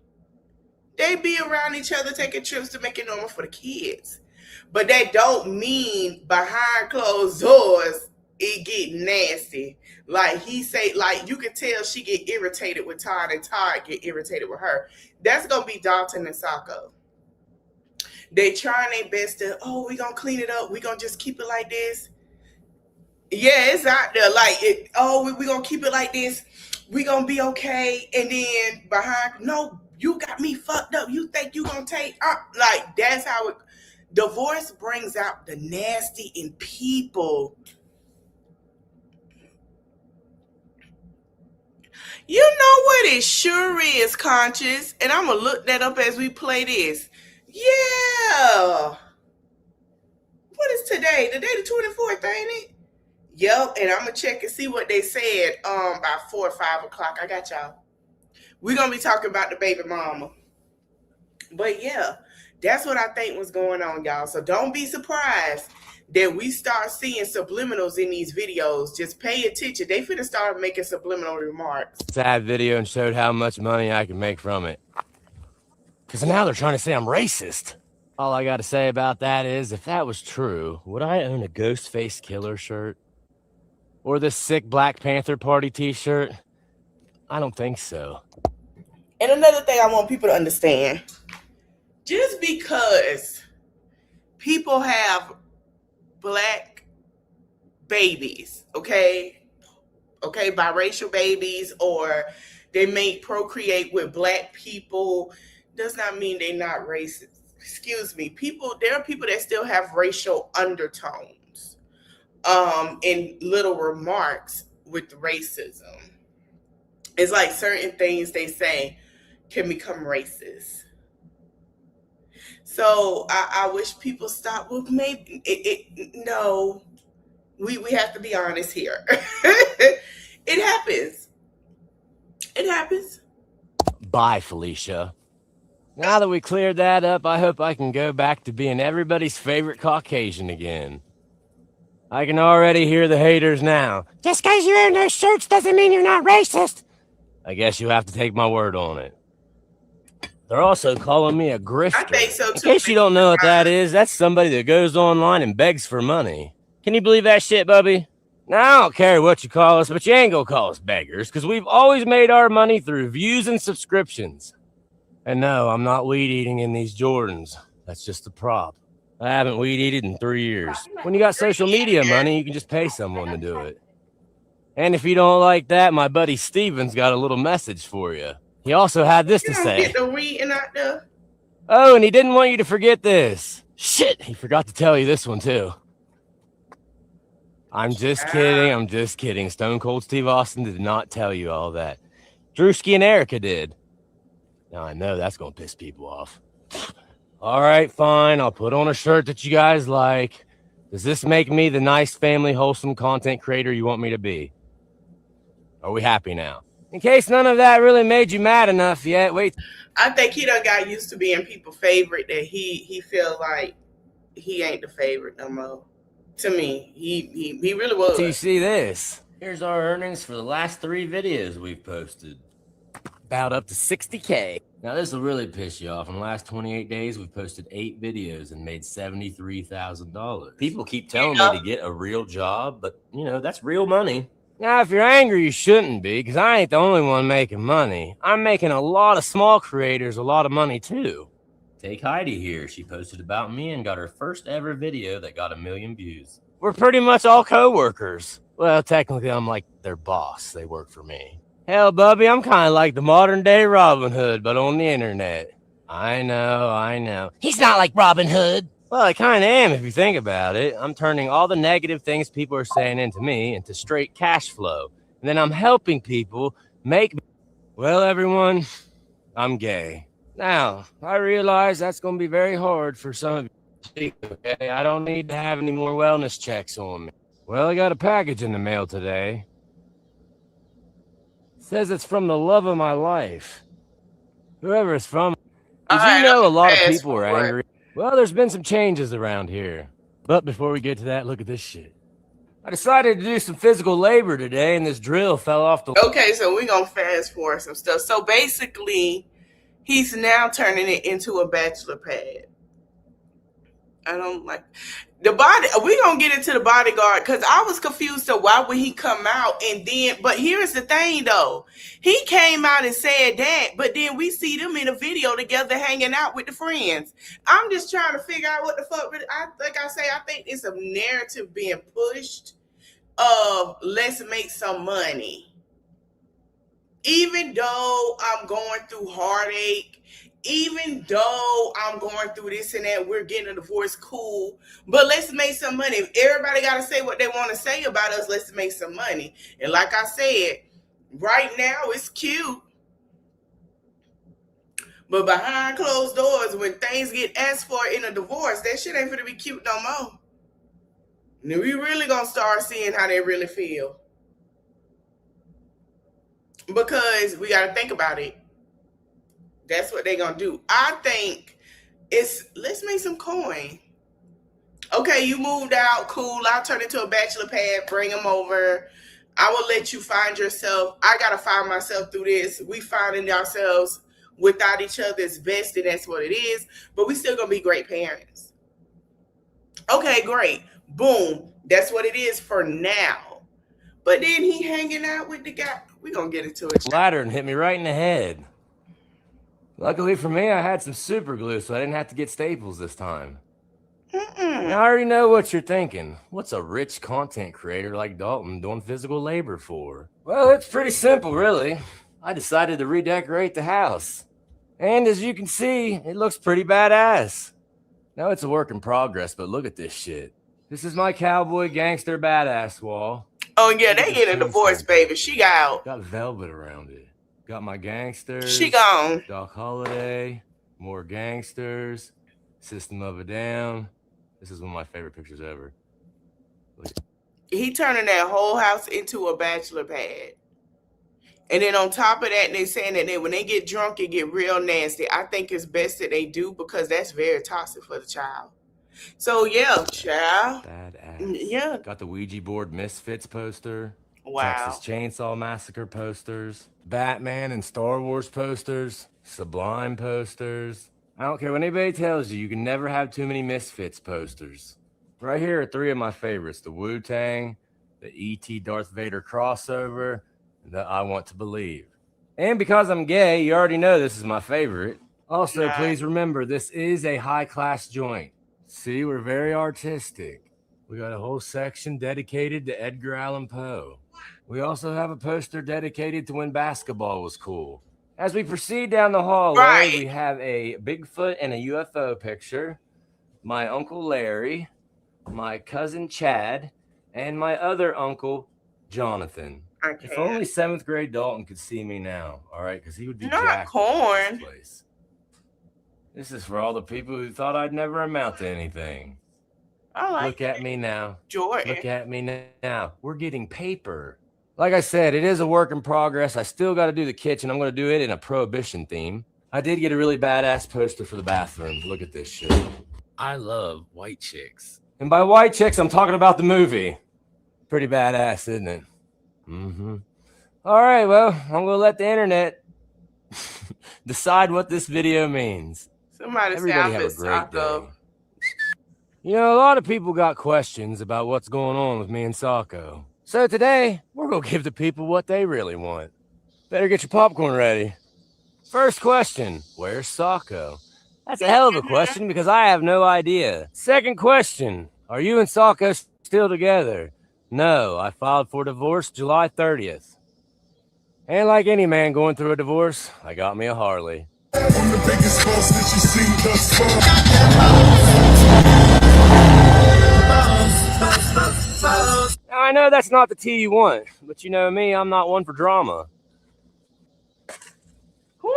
They be around each other taking trips to make it normal for the kids. But that don't mean behind closed doors it get nasty. Like he say, like you can tell she get irritated with Todd and Todd get irritated with her. That's gonna be Dalton and Sako. They trying their best to, we gonna clean it up. We gonna just keep it like this. Yeah, it's out there like it. We gonna keep it like this. We gonna be okay. And then behind, no, you got me fucked up. You think you gonna take like that's how it. Divorce brings out the nasty in people. You know what it sure is, Conscious, and I'm gonna look that up as we play this. Yeah. What is today? Today the 24th, ain't it? Yep, and I'm gonna check and see what they said by 4 or 5 o'clock. I got y'all. We're gonna be talking about the baby mama. But yeah, that's what I think was going on, y'all. So don't be surprised that we start seeing subliminals in these videos. Just pay attention. They finna start making subliminal remarks. Sad video and showed how much money I can make from it. Because now they're trying to say I'm racist. All I got to say about that is, if that was true, would I own a Ghostface Killer shirt? Or this sick Black Panther Party t-shirt? I don't think so. And another thing I want people to understand, just because people have black babies, okay, biracial babies, or they may procreate with black people, does not mean they're not racist. Excuse me. There are people that still have racial undertones in little remarks with racism. It's like certain things they say can become racist. So I wish people stop. Well, maybe no. We have to be honest here. It happens. It happens. Bye, Felicia. Now that we cleared that up, I hope I can go back to being everybody's favorite Caucasian again. I can already hear the haters now. Just because you own those shirts doesn't mean you're not racist. I guess you have to take my word on it. They're also calling me a grifter. I think so too. In case you don't know what that is, that's somebody that goes online and begs for money. Can you believe that shit, Bubby? Now, I don't care what you call us, but you ain't gonna call us beggars, because we've always made our money through views and subscriptions. And no, I'm not weed eating in these Jordans. That's just a prop. I haven't weed eaten in 3 years. When you got social media money, you can just pay someone to do it. And if you don't like that, my buddy Steven's got a little message for you. He also had this to say. Get the reading out there. Oh, and he didn't want you to forget this. Shit, he forgot to tell you this one too. I'm just kidding, I'm just kidding. Stone Cold Steve Austin did not tell you all that. Drewski and Erica did. Now I know that's gonna piss people off. All right, fine, I'll put on a shirt that you guys like. Does this make me the nice, family, wholesome content creator you want me to be? Are we happy now? In case none of that really made you mad enough yet, wait. I think he done got used to being people's favorite, that he feel like he ain't the favorite no more. To me, he really was. So you see this? Here's our earnings for the last 3 videos we've posted. About up to 60K. Now this will really piss you off. In the last 28 days, we've posted 8 videos and made $73,000. People keep telling me to get a real job, but you know, that's real money. Now, if you're angry, you shouldn't be, because I ain't the only one making money. I'm making a lot of small creators a lot of money too. Take Heidi here. She posted about me and got her first ever video that got 1 million views. We're pretty much all co-workers. Well, technically, I'm like their boss. They work for me. Hell, Bubby, I'm kind of like the modern day Robin Hood, but on the internet. I know. He's not like Robin Hood. Well, I kind of am if you think about it. I'm turning all the negative things people are saying into me into straight cash flow. And then I'm helping people make... Well, everyone, I'm gay. Now, I realize that's going to be very hard for some of you. Okay, I don't need to have any more wellness checks on me. Well, I got a package in the mail today. It says it's from the love of my life. Whoever it's from. Did you know a lot of people are angry? Well, there's been some changes around here. But before we get to that, look at this shit. I decided to do some physical labor today, and this drill fell off the... Okay, so we're going to fast forward some stuff. So basically, he's now turning it into a bachelor pad. I don't like the body. We're going to get into the bodyguard, because I was confused. So why would he come out and then, but here's the thing though. He came out and said that, but then we see them in a video together hanging out with the friends. I'm just trying to figure out what the fuck. I think it's a narrative being pushed of let's make some money. Even though I'm going through heartache, even though I'm going through this and that, we're getting a divorce, cool. But let's make some money. If everybody got to say what they want to say about us, let's make some money. And like I said, right now it's cute. But behind closed doors, when things get asked for in a divorce, that shit ain't gonna be cute no more. And we really gonna start seeing how they really feel. Because we got to think about it. That's what they're gonna do. I think let's make some coin. Okay, you moved out, cool. I'll turn it to a bachelor pad, bring them over. I will let you find yourself. I gotta find myself through this. We finding ourselves without each other's best, and that's what it is. But we still gonna be great parents. Okay, great. Boom. That's what it is for now. But then he hanging out with the guy. We gonna get into it. Ladder and hit me right in the head. Luckily for me, I had some super glue, so I didn't have to get staples this time. I already know what you're thinking. What's a rich content creator like Dalton doing physical labor for? Well, it's pretty simple, really. I decided to redecorate the house. And as you can see, it looks pretty badass. Now it's a work in progress, but look at this shit. This is my cowboy gangster badass wall. Oh, yeah, they get a divorce, baby. She got out. Got velvet around it. Got my gangsters. She gone. Doc Holliday. More gangsters. System of a Down. This is one of my favorite pictures ever. He turning that whole house into a bachelor pad. And then on top of that, they saying that when they get drunk, it get real nasty. I think it's best that they do because that's very toxic for the child. So, yeah, child. Badass. Yeah. Got the Ouija board Misfits poster. Wow. Texas Chainsaw Massacre posters. Batman and Star Wars posters. Sublime posters. I don't care what anybody tells you, you can never have too many Misfits posters. Right here are 3 of my favorites. The Wu-Tang, the E.T. Darth Vader crossover, and the I Want to Believe. And because I'm gay, you already know this is my favorite. Also, please remember, this is a high-class joint. See, we're very artistic. We got a whole section dedicated to Edgar Allan Poe. We also have a poster dedicated to when basketball was cool. As we proceed down the hallway, we have a Bigfoot and a UFO picture, my Uncle Larry, my cousin Chad, and my other uncle, Jonathan. If only 7th grade Dalton could see me now, all right? Because he would be jacked in this place. This is for all the people who thought I'd never amount to anything. Look at me now. Jordan. Look at me now. We're getting paper. Like I said, it is a work in progress. I still got to do the kitchen. I'm going to do it in a Prohibition theme. I did get a really badass poster for the bathroom. Look at this shit. I love white chicks. And by white chicks, I'm talking about the movie. Pretty badass, isn't it? Mm-hmm. All right, well, I'm going to let the internet decide what this video means. Everybody have a great day. You know, a lot of people got questions about what's going on with me and Sako. So today, we're going to give the people what they really want. Better get your popcorn ready. First question, where's Sako? That's a hell of a question because I have no idea. Second question, are you and Sako still together? No, I filed for divorce July 30th. And like any man going through a divorce, I got me a Harley. The biggest boss that you seen thus far. Now, I know that's not the tea you want, but you know me, I'm not one for drama.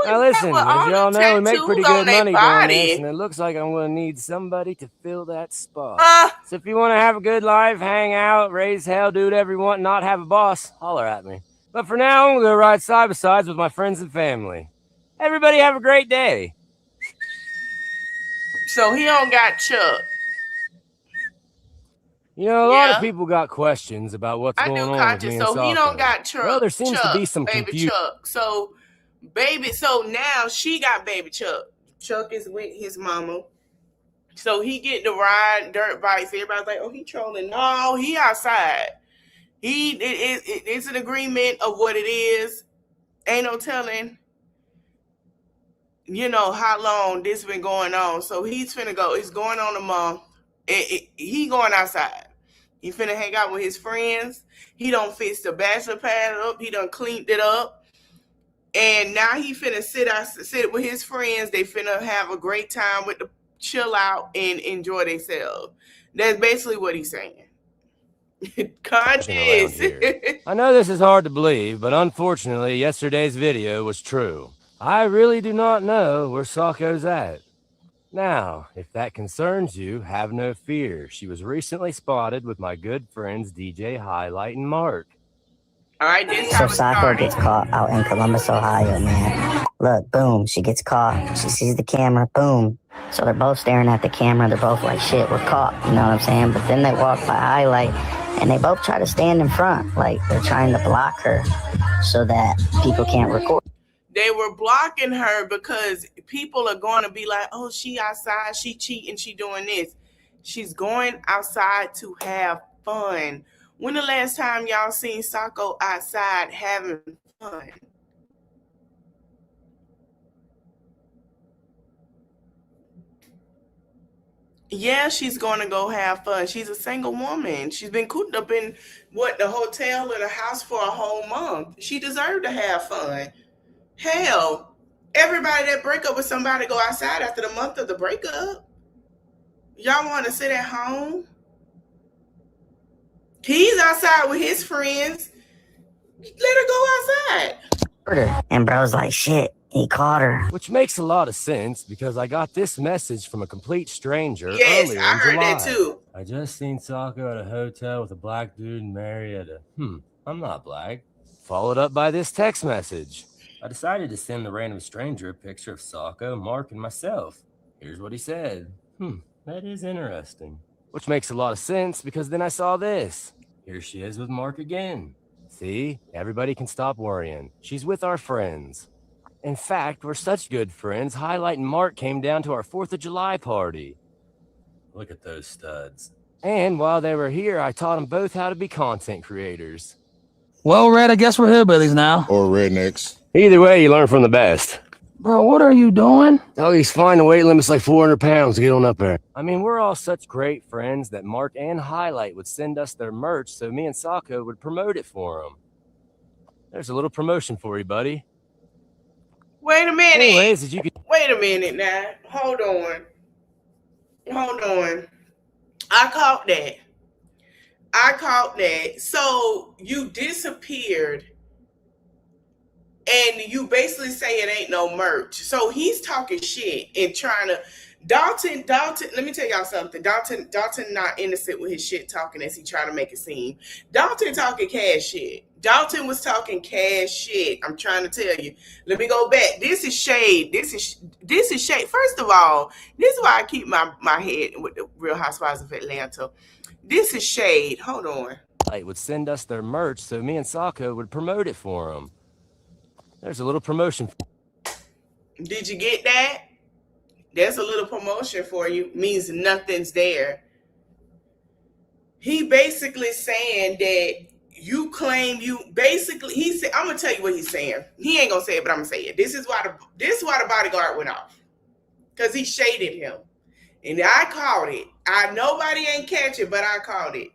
Now listen, as y'all know, we make pretty good money doing this, and it looks like I'm going to need somebody to fill that spot. So if you want to have a good life, hang out, raise hell, do whatever you want, not have a boss, holler at me. But for now, I'm going to go ride side by sides with my friends and family. Everybody have a great day. So he don't got Chuck. You know, a lot of people got questions about what's going on with me and Sako. So he don't got Chuck. Well, there seems to be some confusion. Chuck. So now she got baby Chuck. Chuck is with his mama. So he get to ride dirt bikes. Everybody's like, oh, he trolling. No, he outside. It's an agreement of what it is. Ain't no telling, you know, how long this been going on. So he's finna go. It's going on a month. He going outside. He finna hang out with his friends. He done fixed the bachelor pad up. He done cleaned it up. And now he finna sit with his friends. They finna have a great time with the chill out and enjoy themselves. That's basically what he's saying. Conscious. I know this is hard to believe, but unfortunately, yesterday's video was true. I really do not know where Sako's at. Now, if that concerns you, have no fear. She was recently spotted with my good friends DJ Highlight and Mark. All right, so Sako gets caught out in Columbus, Ohio, man. Look, boom, she gets caught. She sees the camera, boom. So they're both staring at the camera. They're both like, shit, we're caught. You know what I'm saying? But then they walk by highlight, and they both try to stand in front. Like, they're trying to block her so that people can't record. They were blocking her because people are going to be like, oh, she outside, she cheating, she doing this. She's going outside to have fun. When the last time y'all seen Sako outside having fun? Yeah, she's going to go have fun. She's a single woman. She's been cooped up in, the hotel or the house for a whole month. She deserved to have fun. Hell, everybody that break up with somebody go outside after the month of the breakup. Y'all want to sit at home? He's outside with his friends. Let her go outside. And bro's like, shit, he caught her. Which makes a lot of sense because I got this message from a complete stranger Yes, earlier I in heard July. that too. I just seen Sako at a hotel with a black dude and Mary at a, I'm not black. Followed up by this text message. I decided to send the random stranger a picture of Sako, Mark, and myself. Here's what he said. That is interesting. Which makes a lot of sense because then I saw this. Here she is with Mark again. See, everybody can stop worrying. She's with our friends. In fact, we're such good friends, Highlight and Mark came down to our 4th of July party. Look at those studs. And while they were here, I taught them both how to be content creators. Well, Red, I guess we're hillbillies now. Or rednecks. Either way, you learn from the best. Bro, what are you doing? Oh, he's fine. The weight limit's like 400 pounds. Get on up there. I mean, we're all such great friends that Mark and Highlight would send us their merch so me and Sako would promote it for them. There's a little promotion for you, buddy. Wait a minute. Anyways, as you can... Wait a minute now. Hold on. I caught that. So you disappeared and you basically say it ain't no merch. So he's talking shit and trying to Dalton, let me tell y'all something. Dalton not innocent with his shit talking as he trying to make it seem. Dalton talking cash shit. Dalton was talking cash shit. I'm trying to tell you. Let me go back. This is shade. This is shade. First of all, this is why I keep my head with the Real Housewives of Atlanta. This is shade. Hold on. Highlight would send us their merch so me and Sako would promote it for them. There's a little promotion. Did you get that? There's a little promotion for you. Means nothing's there. He basically saying that you claim you basically. He said, "I'm gonna tell you what he's saying. He ain't gonna say it, but I'm gonna say it. This is why the bodyguard went off because he shaded him, and I called it. Nobody ain't catch it, but I called it.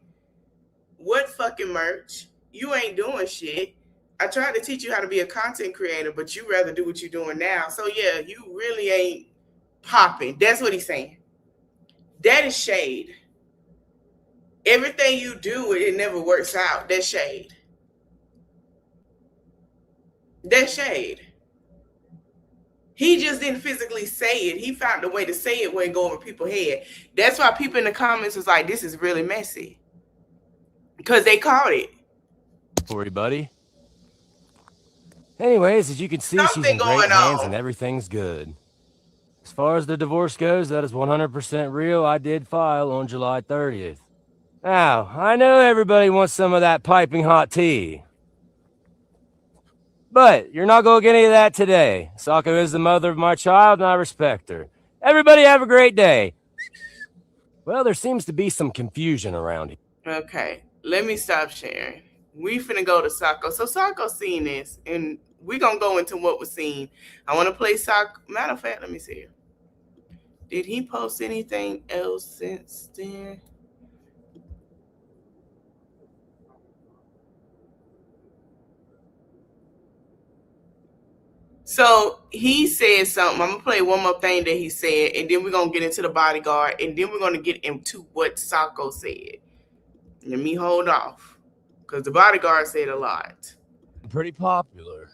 What fucking merch? You ain't doing shit. I tried to teach you how to be a content creator, but you rather do what you're doing now. So yeah, you really ain't popping. That's what he's saying. That is shade. Everything you do, it never works out. That's shade. That's shade. He just didn't physically say it. He found a way to say it when it go over people's head. That's why people in the comments was like, this is really messy. Because they caught it. For you, buddy. Anyways, as you can see, she's in great hands and everything's good. As far as the divorce goes, that is 100% real. I did file on July 30th. Now, I know everybody wants some of that piping hot tea. But you're not going to get any of that today. Sako is the mother of my child, and I respect her. Everybody have a great day. Well, there seems to be some confusion around here. Okay, let me stop sharing. We finna go to Sako. So Sako's seen this, and we're going to go into what was seen. I want to play Sako. Matter of fact, let me see. Did he post anything else since then? So he said something. I'm going to play one more thing that he said, and then we're going to get into the bodyguard, and then we're going to get into what Sako said. Let me hold off, because the bodyguard said a lot. Pretty popular.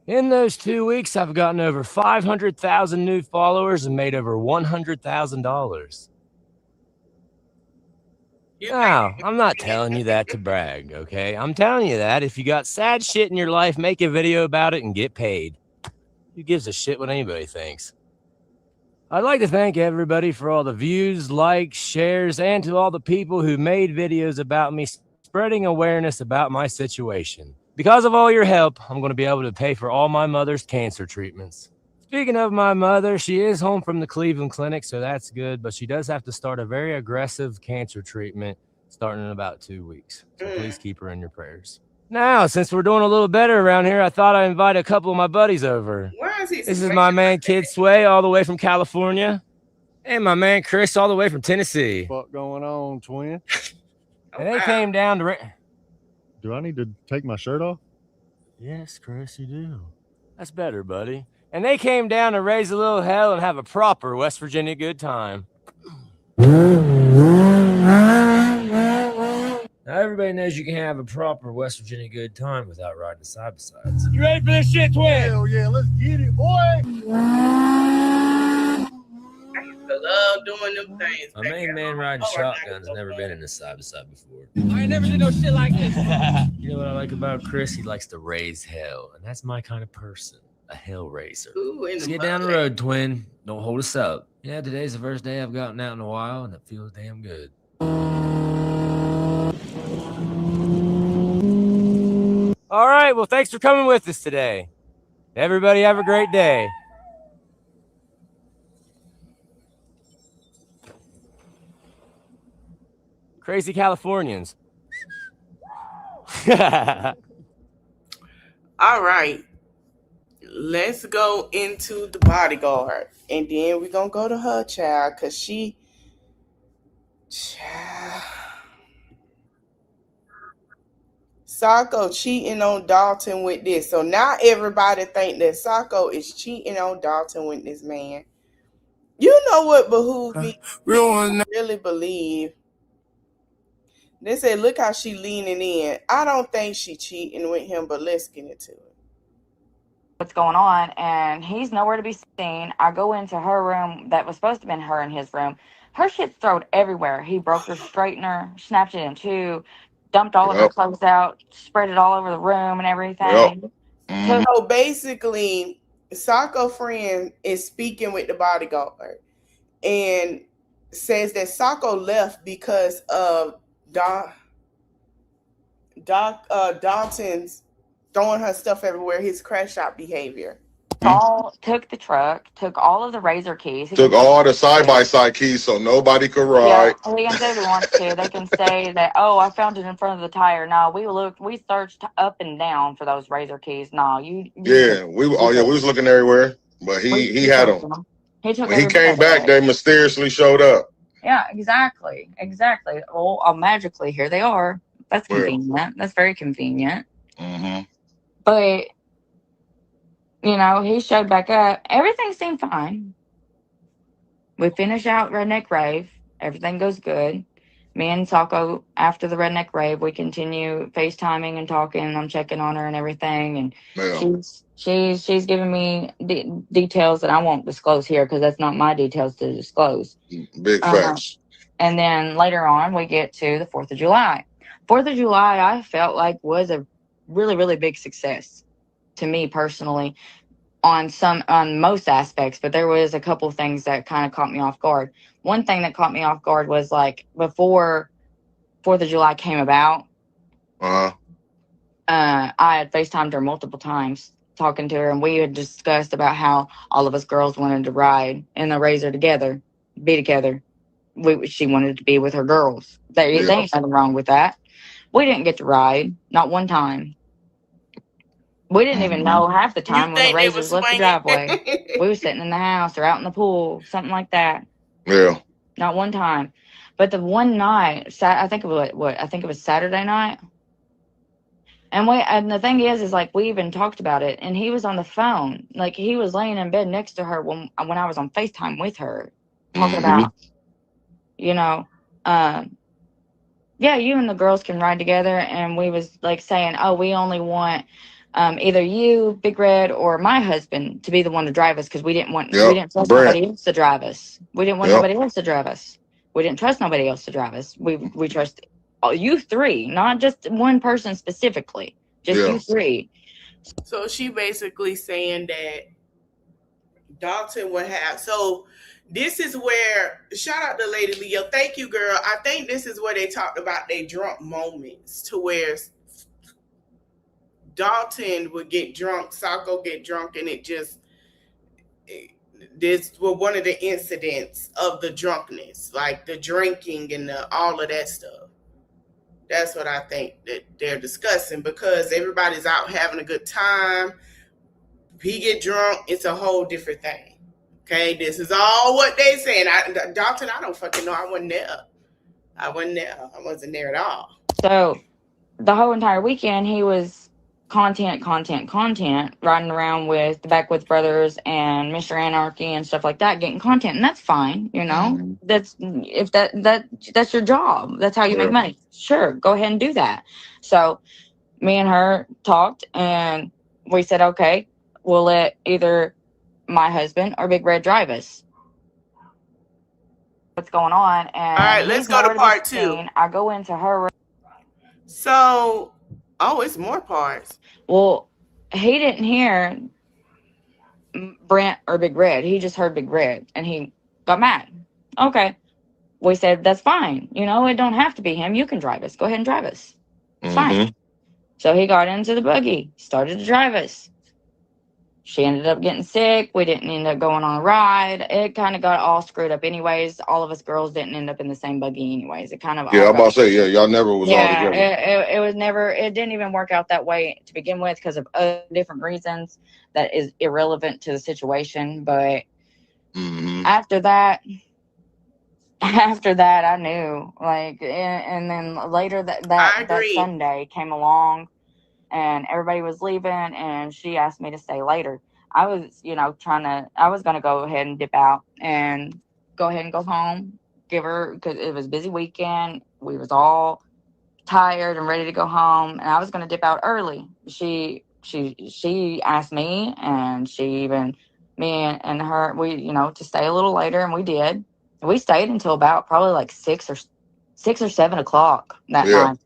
In those 2 weeks, I've gotten over 500,000 new followers and made over $100,000. Now, I'm not telling you that to brag, okay? I'm telling you that if you got sad shit in your life, make a video about it and get paid. Who gives a shit what anybody thinks? I'd like to thank everybody for all the views, likes, shares, and to all the people who made videos about me spreading awareness about my situation. Because of all your help, I'm going to be able to pay for all my mother's cancer treatments. Speaking of my mother, she is home from the Cleveland Clinic, so that's good, but she does have to start a very aggressive cancer treatment starting in about 2 weeks. So please keep her in your prayers. Now, since we're doing a little better around here, I thought I'd invite a couple of my buddies over. Why is he This is my man Kid Sway all the way from California, and my man Chris all the way from Tennessee. What going on, twin? And they came down to... Do I need to take my shirt off? Yes, Chris, you do. That's better, buddy. And they came down to raise a little hell and have a proper West Virginia good time. Now, everybody knows you can have a proper West Virginia good time without riding side by sides. You ready for this shit, twin? Hell yeah, let's get it, boy! I love doing them things. My main man riding shotguns never been in a side by side before. I ain't never did no shit like this. You know what I like about Chris? He likes to raise hell, and that's my kind of person, a hell raiser. Ooh, in Let's the get down the mud. road, twin. Don't hold us up. Yeah, today's the first day I've gotten out in a while, and it feels damn good. All right, well, thanks for coming with us today. Everybody have a great day. Crazy Californians. All right. Let's go into the bodyguard. And then we're going to go to her child because she... Sako cheating on Dalton with this. So now everybody think that Sako is cheating on Dalton with this man. You know what behoove me really believe? They say, look how she leaning in. I don't think she cheating with him, but let's get into it. What's going on, and he's nowhere to be seen. I go into her room that was supposed to have been her in his room. Her shit's thrown everywhere. He broke her straightener, snapped it in two, dumped all of her clothes out, spread it all over the room and everything. So basically, Sako friend is speaking with the bodyguard and says that Sako left because of Dalton's throwing her stuff everywhere, his crash out behavior. Took the truck, took all of the razor keys. Took all the side-by-side keys so nobody could ride. Yeah, he can do what he wants to. They can say that, oh, I found it in front of the tire. No, we searched up and down for those razor keys. No, we was looking everywhere, but he had them. When he came back, they mysteriously showed up. Yeah, exactly. Oh, magically, here they are. That's convenient. That's very convenient. Mm-hmm. But, you know, he showed back up. Everything seemed fine. We finish out Redneck Rave. Everything goes good. Me and Sako, after the Redneck Rave, we continue FaceTiming and talking. I'm checking on her and everything. And she's giving me details that I won't disclose here because that's not my details to disclose. Big facts. And then later on, we get to the 4th of July. 4th of July, I felt like was a really, really big success to me personally on most aspects, but there was a couple of things that kind of caught me off guard. One thing that caught me off guard was like before 4th of July came about, I had FaceTimed her multiple times talking to her, and we had discussed about how all of us girls wanted to ride in the Razor together, be together. She wanted to be with her girls. There ain't nothing wrong with that. We didn't get to ride, not one time. We didn't even know half the time when the Razors left the driveway. We were sitting in the house or out in the pool, something like that. Yeah. Not one time. But the one night, I think it was Saturday night. And the thing is like we even talked about it, and he was on the phone. Like he was laying in bed next to her when I was on FaceTime with her, talking about, you know, yeah, you and the girls can ride together. And we was like saying, oh, we only want either you, Big Red, or my husband to be the one to drive us because we didn't trust nobody else to drive us. We didn't want nobody else to drive us. We didn't trust nobody else to drive us. We trust you three, not just one person specifically, just you three. So she basically saying that Dalton would have. So this is where, shout out to Lady Leo. Thank you, girl. I think this is where they talked about their drunk moments, to where Dalton would get drunk, Sako get drunk, and this was one of the incidents of the drunkenness, like the drinking and all of that stuff. That's what I think that they're discussing, because everybody's out having a good time. He get drunk, it's a whole different thing. Okay, this is all what they saying. Dalton, I don't fucking know. I wasn't there. I wasn't there at all. So the whole entire weekend, he was content, riding around with the Backwoods Brothers and Mr. Anarchy and stuff like that, getting content, and that's fine. You know, that's if that's your job. That's how you make money. Sure, go ahead and do that. So me and her talked, and we said, okay, we'll let either my husband or Big Red drive us. What's going on? And all right, let's go to part 2. I go into her room. So, it's more parts. Well, he didn't hear Brent or Big Red. He just heard Big Red, and he got mad. Okay. We said, that's fine. You know, it don't have to be him. You can drive us. Go ahead and drive us. It's fine. So he got into the buggy, started to drive us. She ended up getting sick. We didn't end up going on a ride. It kind of got all screwed up anyways. All of us girls didn't end up in the same buggy anyways. It kind of I'm about to say, y'all never was all together. It was never, it didn't even work out that way to begin with because of different reasons that is irrelevant to the situation. But after that, I knew, like, and then later that Sunday came along, and everybody was leaving, and she asked me to stay later. I was, I was going to go ahead and dip out and go ahead and go home, give her, because it was a busy weekend. We was all tired and ready to go home, and I was going to dip out early. She asked me, and me and her, we, to stay a little later, and we did. We stayed until about probably like 6 or 7 o'clock that night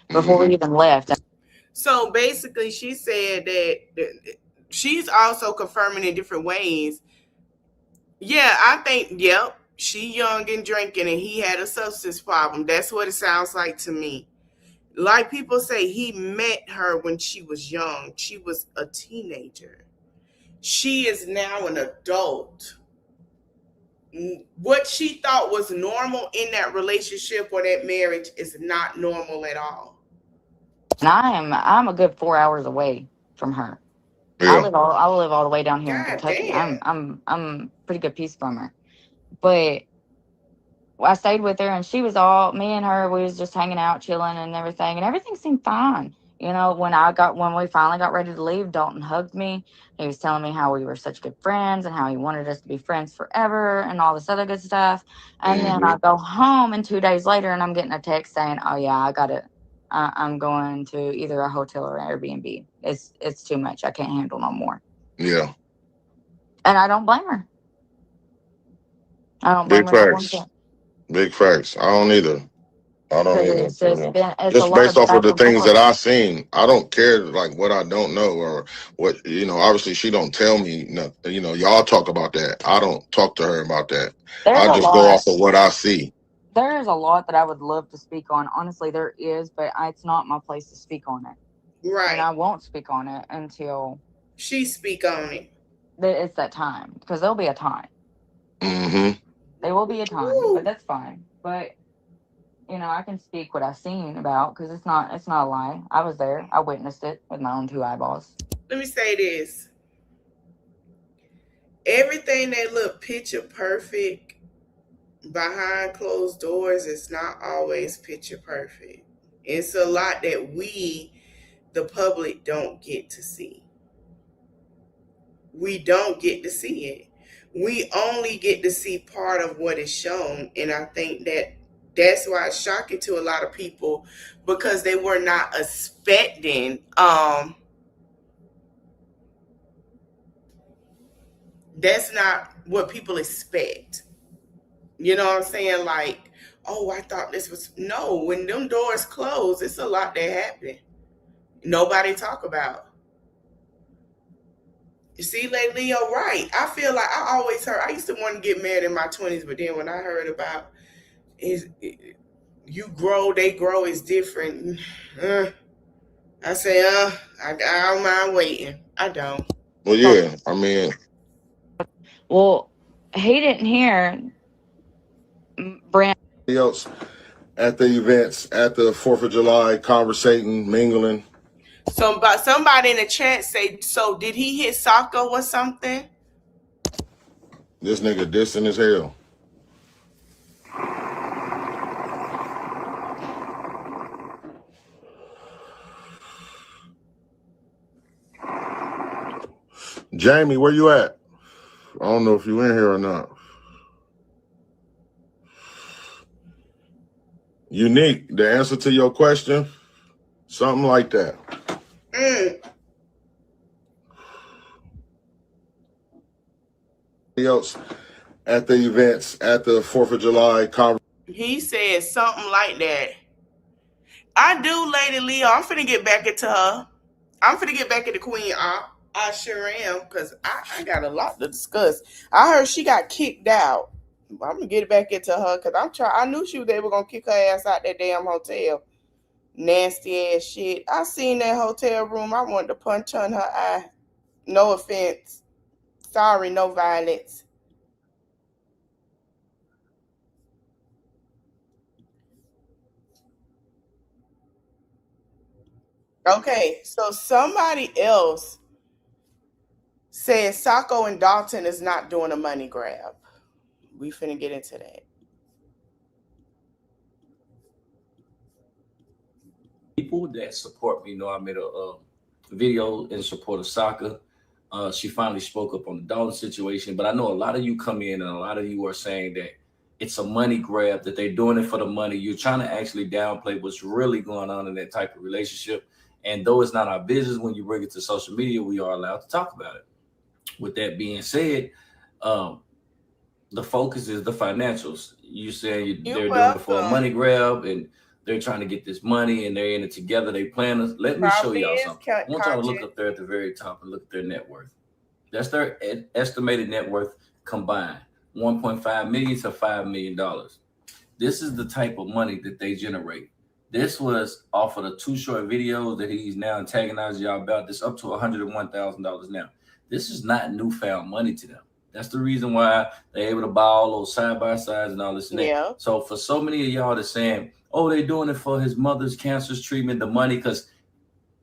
before we even left. So basically, she said that she's also confirming in different ways. Yeah, I think, she young and drinking, and he had a substance problem. That's what it sounds like to me. Like people say, he met her when she was young. She was a teenager. She is now an adult. What she thought was normal in that relationship or that marriage is not normal at all. And I'm a good 4 hours away from her. I live all the way down here in Kentucky. Damn. I'm pretty good piece from her. But I stayed with her, and she was me and her, we was just hanging out, chilling and everything seemed fine. When we finally got ready to leave, Dalton hugged me. He was telling me how we were such good friends and how he wanted us to be friends forever and all this other good stuff. And then I go home, and 2 days later, and I'm getting a text saying, oh yeah, I'm going to either a hotel or Airbnb. It's too much. I can't handle no more. Yeah. And I don't blame her. I don't blame her. Big facts. I don't either. It's just based off of the things that I've seen, I don't care like what I don't know or what, obviously she don't tell me nothing. Y'all talk about that. I don't talk to her about that. I just go off of what I see. There is a lot that I would love to speak on. Honestly, there is, but it's not my place to speak on it. Right. And I won't speak on it until she speak on it. It's that time, because there'll be a time. There will be a time, but that's fine. But I can speak what I've seen about, because it's not a lie. I was there. I witnessed it with my own 2 eyeballs. Let me say this. Everything that look picture perfect behind closed doors is not always picture perfect. It's a lot that we, the public, don't get to see. We don't get to see it. We only get to see part of what is shown, and I think that's why it's shocking to a lot of people, because they were not expecting that's not what people expect. You know what I'm saying? Like, oh, I thought this was... No, when them doors close, it's a lot that happen. Nobody talk about. See, like Leo, right? I feel like I always heard. I used to want to get married in my 20s, but then when I heard about you grow, they grow is different. I say, I don't mind waiting. I don't. Well, yeah, I mean, Well, he didn't hear Brand else at the events, at the 4th of July, conversating, mingling. Somebody in the chat say, so did he hit Sako or something? This nigga dissing as hell. Jamie, where you at? I don't know if you in here or not. Unique, the answer to your question, something like that. Else at the events, at the 4th of July conference. He said something like that. I do, Lady Leo. I'm finna get back into her. I'm finna get back into Queen. I sure am, because I got a lot to discuss. I heard she got kicked out. I'm gonna get back into her because I knew they were gonna kick her ass out that damn hotel. Nasty ass shit. I seen that hotel room. I wanted to punch her in her eye. No offense. Sorry, no violence. Okay, so somebody else said Sako and Dalton is not doing a money grab. We finna get into that. People that support me know I made a video in support of Sako. She finally spoke up on the Dalton situation, but I know a lot of you come in and a lot of you are saying that it's a money grab, that they're doing it for the money. You're trying to actually downplay what's really going on in that type of relationship. And though it's not our business, when you bring it to social media, we are allowed to talk about it. With that being said, the focus is the financials. You saying they're doing it for a money grab and they're trying to get this money and they're in it together. They plan to let me show y'all something. I want y'all to look up there at the very top and look at their net worth. That's their estimated net worth combined, $1.5 million to $5 million. This is the type of money that they generate. This was off of the 2 short videos that he's now antagonizing y'all about. This up to $101,000 now. This is not newfound money to them. That's the reason why they're able to buy all those side-by-sides and all this and that. So for so many of y'all that's saying, oh, they're doing it for his mother's cancer treatment, the money, because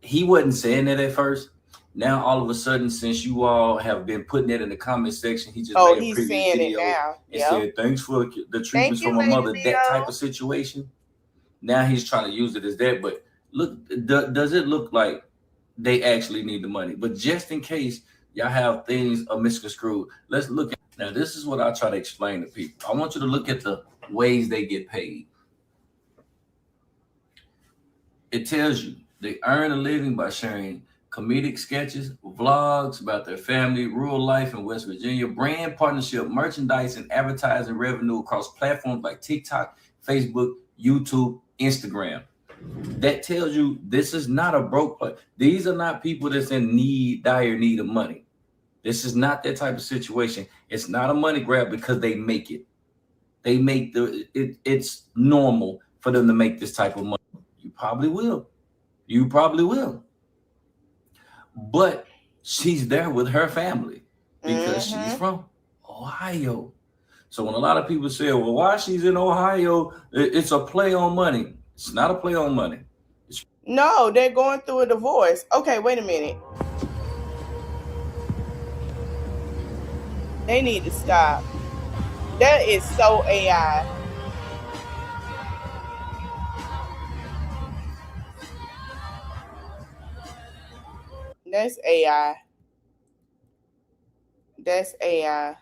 he wasn't saying that at first. Now, all of a sudden, since you all have been putting it in the comment section, he just made a previous video and said, thanks for the treatments for my mother, that type of situation. Now he's trying to use it as that. But look, does it look like they actually need the money? But just in case y'all have things misconstrued, let's look at. Now, this is what I try to explain to people. I want you to look at the ways they get paid. It tells you they earn a living by sharing comedic sketches, vlogs about their family, rural life in West Virginia, brand partnership, merchandise, and advertising revenue across platforms like TikTok, Facebook, YouTube, Instagram. That tells you this is not a broke place. These are not people that's in dire need of money. This is not that type of situation. It's not a money grab because they make it. They make it's normal for them to make this type of money. You probably will. You probably will. But she's there with her family because she's from Ohio. So when a lot of people say, well, why she's in Ohio, it's a play on money. It's not a play on money. No, they're going through a divorce. Okay, wait a minute. They need to stop. That is so AI. That's AI. That's AI.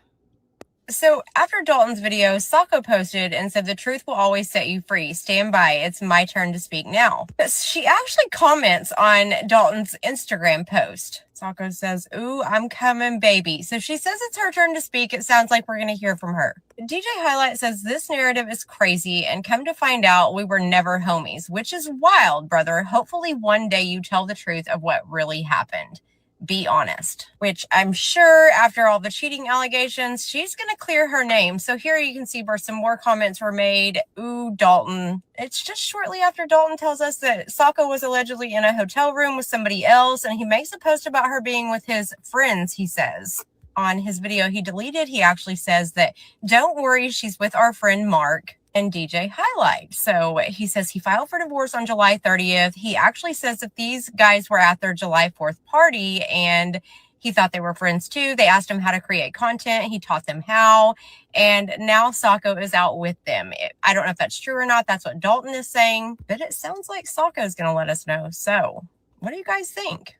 So after Dalton's video, Sako posted and said, the truth will always set you free. Stand by. It's my turn to speak now. She actually comments on Dalton's Instagram post. Sako says, ooh, I'm coming, baby. So she says it's her turn to speak. It sounds like we're going to hear from her. DJ Highlight says, this narrative is crazy, and come to find out we were never homies, which is wild, brother. Hopefully one day you tell the truth of what really happened. be honest, which I'm sure after all the cheating allegations, she's going to clear her name. So here you can see where some more comments were made. Ooh, Dalton. It's just shortly after Dalton tells us that Sako was allegedly in a hotel room with somebody else, and he makes a post about her being with his friends, he says. On his video he deleted, he actually says that, don't worry, she's with our friend Mark and DJ Highlight. So he says he filed for divorce on July 30th. He actually says that these guys were at their July 4th party and he thought they were friends too. They asked him how to create content. He taught them how. And now Sako is out with them. I don't know if that's true or not. That's what Dalton is saying. But it sounds like Sako is going to let us know. So what do you guys think?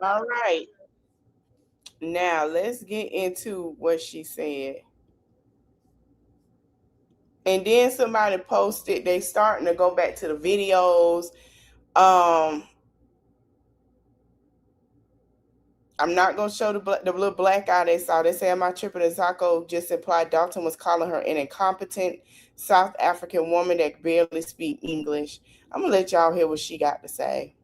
All right. Now let's get into what she said. And then somebody posted, they starting to go back to the videos. I'm not going to show the little black eye they saw. They say, am I tripping? And Sako just implied Dalton was calling her an incompetent South African woman that barely speak English. I'm going to let y'all hear what she got to say.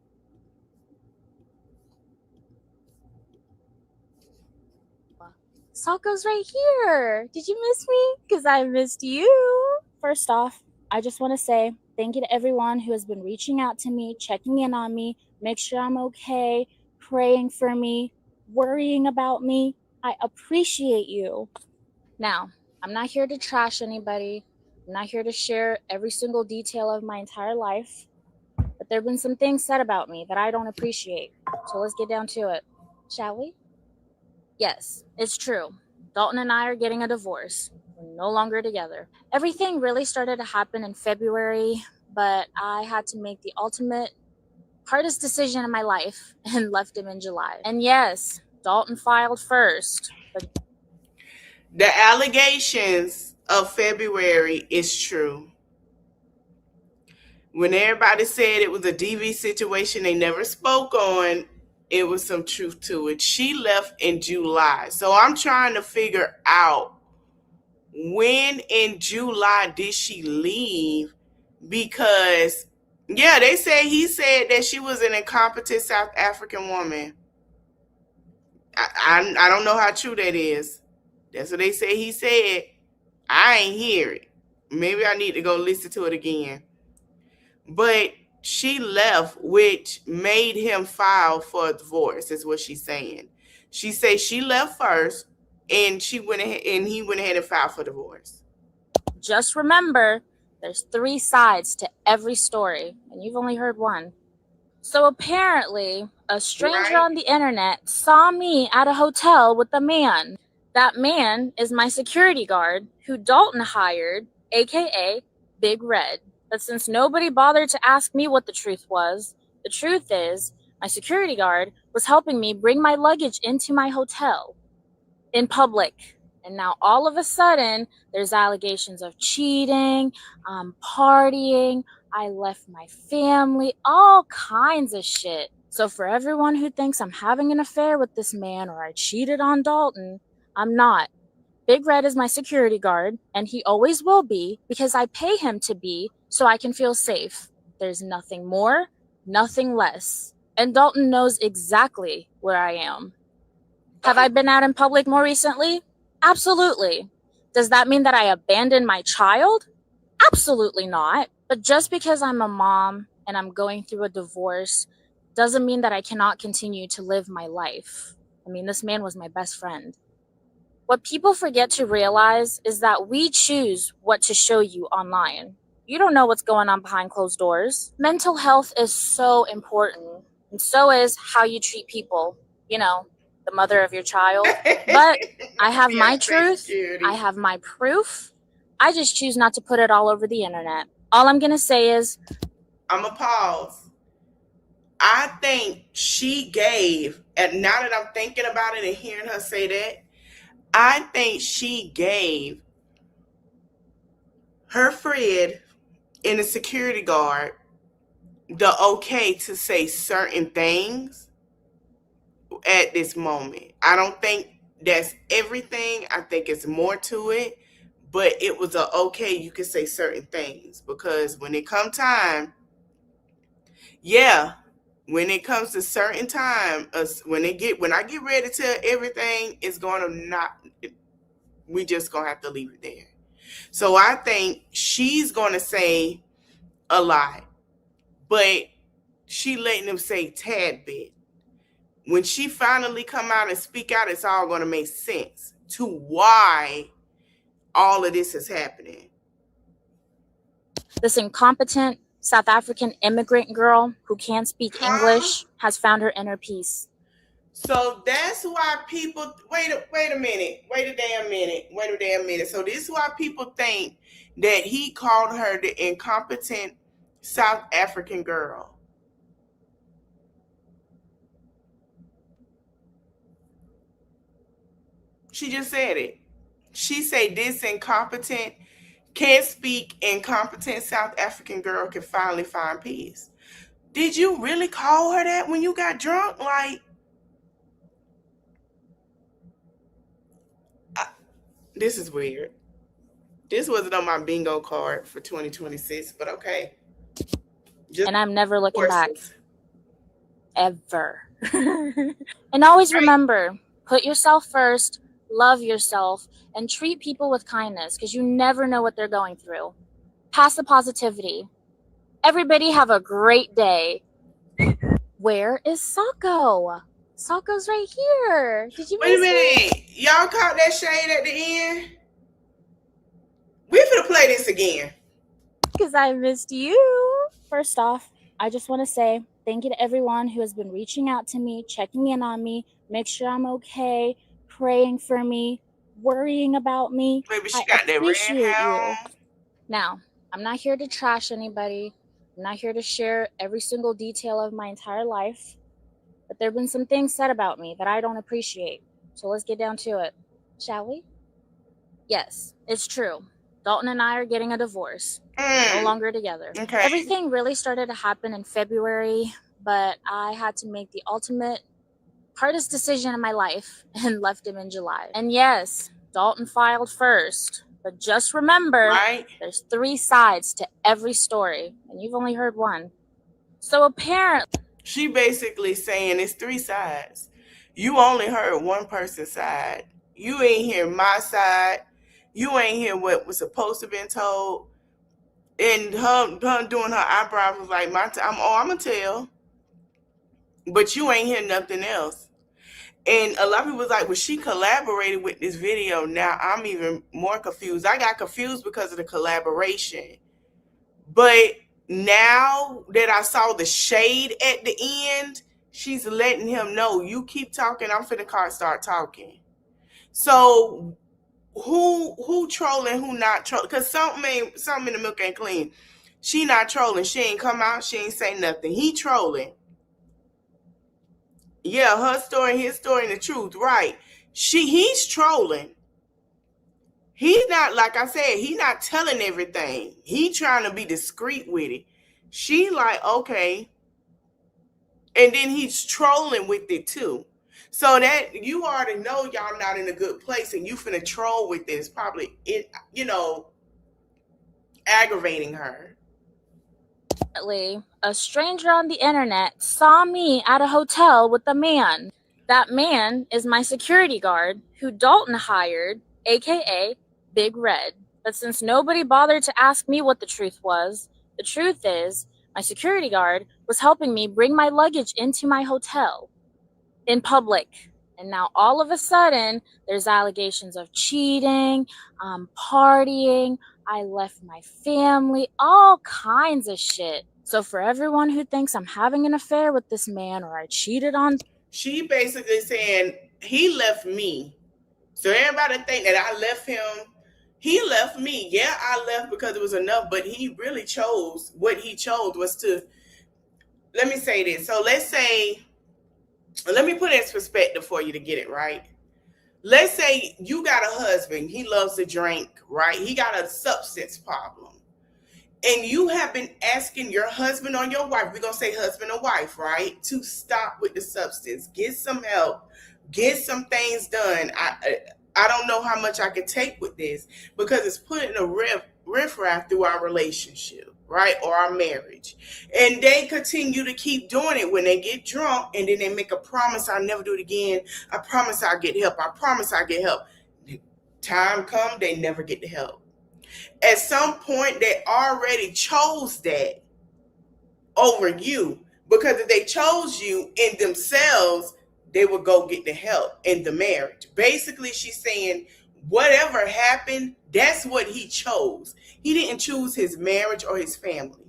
Sako's right here. Did you miss me? Because I missed you. First off, I just want to say thank you to everyone who has been reaching out to me, checking in on me, make sure I'm okay, praying for me, worrying about me. I appreciate you. Now, I'm not here to trash anybody. I'm not here to share every single detail of my entire life. But there have been some things said about me that I don't appreciate. So let's get down to it, shall we? Yes, it's true. Dalton and I are getting a divorce. We're no longer together. Everything really started to happen in February, but I had to make the ultimate, hardest decision in my life and left him in July. And yes, Dalton filed first. But the allegations of February is true. When everybody said it was a DV situation they never spoke on, it was some truth to it. She left in July. So I'm trying to figure out when in July did she leave? Because, yeah, they said he said that she was an incompetent South African woman. I don't know how true that is. That's what they say he said. I ain't hear it. Maybe I need to go listen to it again. But she left, which made him file for a divorce, is what she's saying. She says she left first, and he went ahead and filed for divorce. just remember, there's 3 sides to every story, and you've only heard one. So apparently, a stranger on the internet saw me at a hotel with a man. That man is my security guard, who Dalton hired, aka Big Red. But since nobody bothered to ask me what the truth was, the truth is, my security guard was helping me bring my luggage into my hotel in public. And now all of a sudden, there's allegations of cheating, partying, I left my family, all kinds of shit. So for everyone who thinks I'm having an affair with this man or I cheated on Dalton, I'm not. Big Red is my security guard, and he always will be because I pay him to be so I can feel safe. There's nothing more, nothing less. And Dalton knows exactly where I am. Have I been out in public more recently? Absolutely. Does that mean that I abandoned my child? Absolutely not. But just because I'm a mom and I'm going through a divorce doesn't mean that I cannot continue to live my life. I mean, this man was my best friend. What people forget to realize is that we choose what to show you online. You don't know what's going on behind closed doors. Mental health is so important, and so is how you treat people. You know, the mother of your child. But I have my truth. I have my proof. I just choose not to put it all over the internet. All I'm going to say is, I'm going to pause. I think she gave, and now that I'm thinking about it and hearing her say that, I think she gave her friend and the security guard the okay to say certain things at this moment. I don't think that's everything. I think it's more to it, but it was a okay, you can say certain things, because when it come time, yeah, when it comes to certain time, when I get ready to tell everything, it's going to not, we just going to have to leave it there. So I think she's going to say a lot, but she letting them say tad bit. When she finally come out and speak out, it's all going to make sense to why all of this is happening. This incompetent South African immigrant girl who can't speak English has found her inner peace. So that's why people wait a damn minute. So this is why people think that he called her the incompetent South African girl. She just said it. She said this incompetent, can't speak, incompetent South African girl can finally find peace. Did you really call her that when you got drunk? Like, this is weird. This wasn't on my bingo card for 2026, but okay. And I'm never looking back. Ever. And always remember, put yourself first, love yourself, and treat people with kindness because you never know what they're going through. Pass the positivity. Everybody have a great day. Where is Sako? Sako's right here. Did you Wait a minute. Y'all caught that shade at the end? We're gonna play this again. Because I missed you. First off, I just want to say thank you to everyone who has been reaching out to me, checking in on me, make sure I'm okay, praying for me, worrying about me. Maybe she got that red hair. Now, I'm not here to trash anybody. I'm not here to share every single detail of my entire life. But there have been some things said about me that I don't appreciate. So let's get down to it, shall we? Yes, it's true. Dalton and I are getting a divorce. No longer together. Okay. Everything really started to happen in February, but I had to make the ultimate, hardest decision in my life and left him in July. And yes, Dalton filed first. But just remember, there's 3 sides to every story, and you've only heard one. So apparently... She basically saying it's 3 sides. You only heard one person's side. You ain't hear my side. You ain't hear what was supposed to have been told. And her doing her eyebrows was like, I'm going to tell. But you ain't hear nothing else. And a lot of people was like, well, she collaborated with this video. Now I'm even more confused. I got confused because of the collaboration. But now that I saw the shade at the end, she's letting him know, you keep talking, I'm finna start talking. So who trolling, who not trolling? Because something in the milk ain't clean. She not trolling. She ain't come out. She ain't say nothing. He trolling. Yeah, her story, his story, and the truth, right? He's trolling. He's not, like I said, he's not telling everything. He trying to be discreet with it. She like, okay. And then he's trolling with it too. So that you already know y'all not in a good place and you finna troll with this. Probably, aggravating her. A stranger on the internet saw me at a hotel with a man. That man is my security guard who Dalton hired, aka Big Red. But since nobody bothered to ask me what the truth was, the truth is my security guard was helping me bring my luggage into my hotel in public. And now all of a sudden, there's allegations of cheating, partying, I left my family, all kinds of shit. So for everyone who thinks I'm having an affair with this man or I cheated on... She basically saying, he left me. So everybody think that I left him. He left me. Yeah, I left because it was enough, but he really chose, what he chose was to... Let me say this. So let's say... Let me put it in perspective for you to get it right. Let's say you got a husband. He loves to drink, right? He got a substance problem. And you have been asking your husband or your wife, we're going to say husband or wife, right? To stop with the substance. Get some help. Get some things done. I don't know how much I can take with this because it's putting a riffraff through our relationship. right? Or our marriage. And they continue to keep doing it when they get drunk, and then they make a promise, I'll never do it again. I promise I'll get help. I promise I'll get help. Time come, they never get the help. At some point, they already chose that over you, because if they chose you in themselves, they would go get the help in the marriage. Basically, she's saying whatever happened, that's what he chose. He didn't choose his marriage or his family.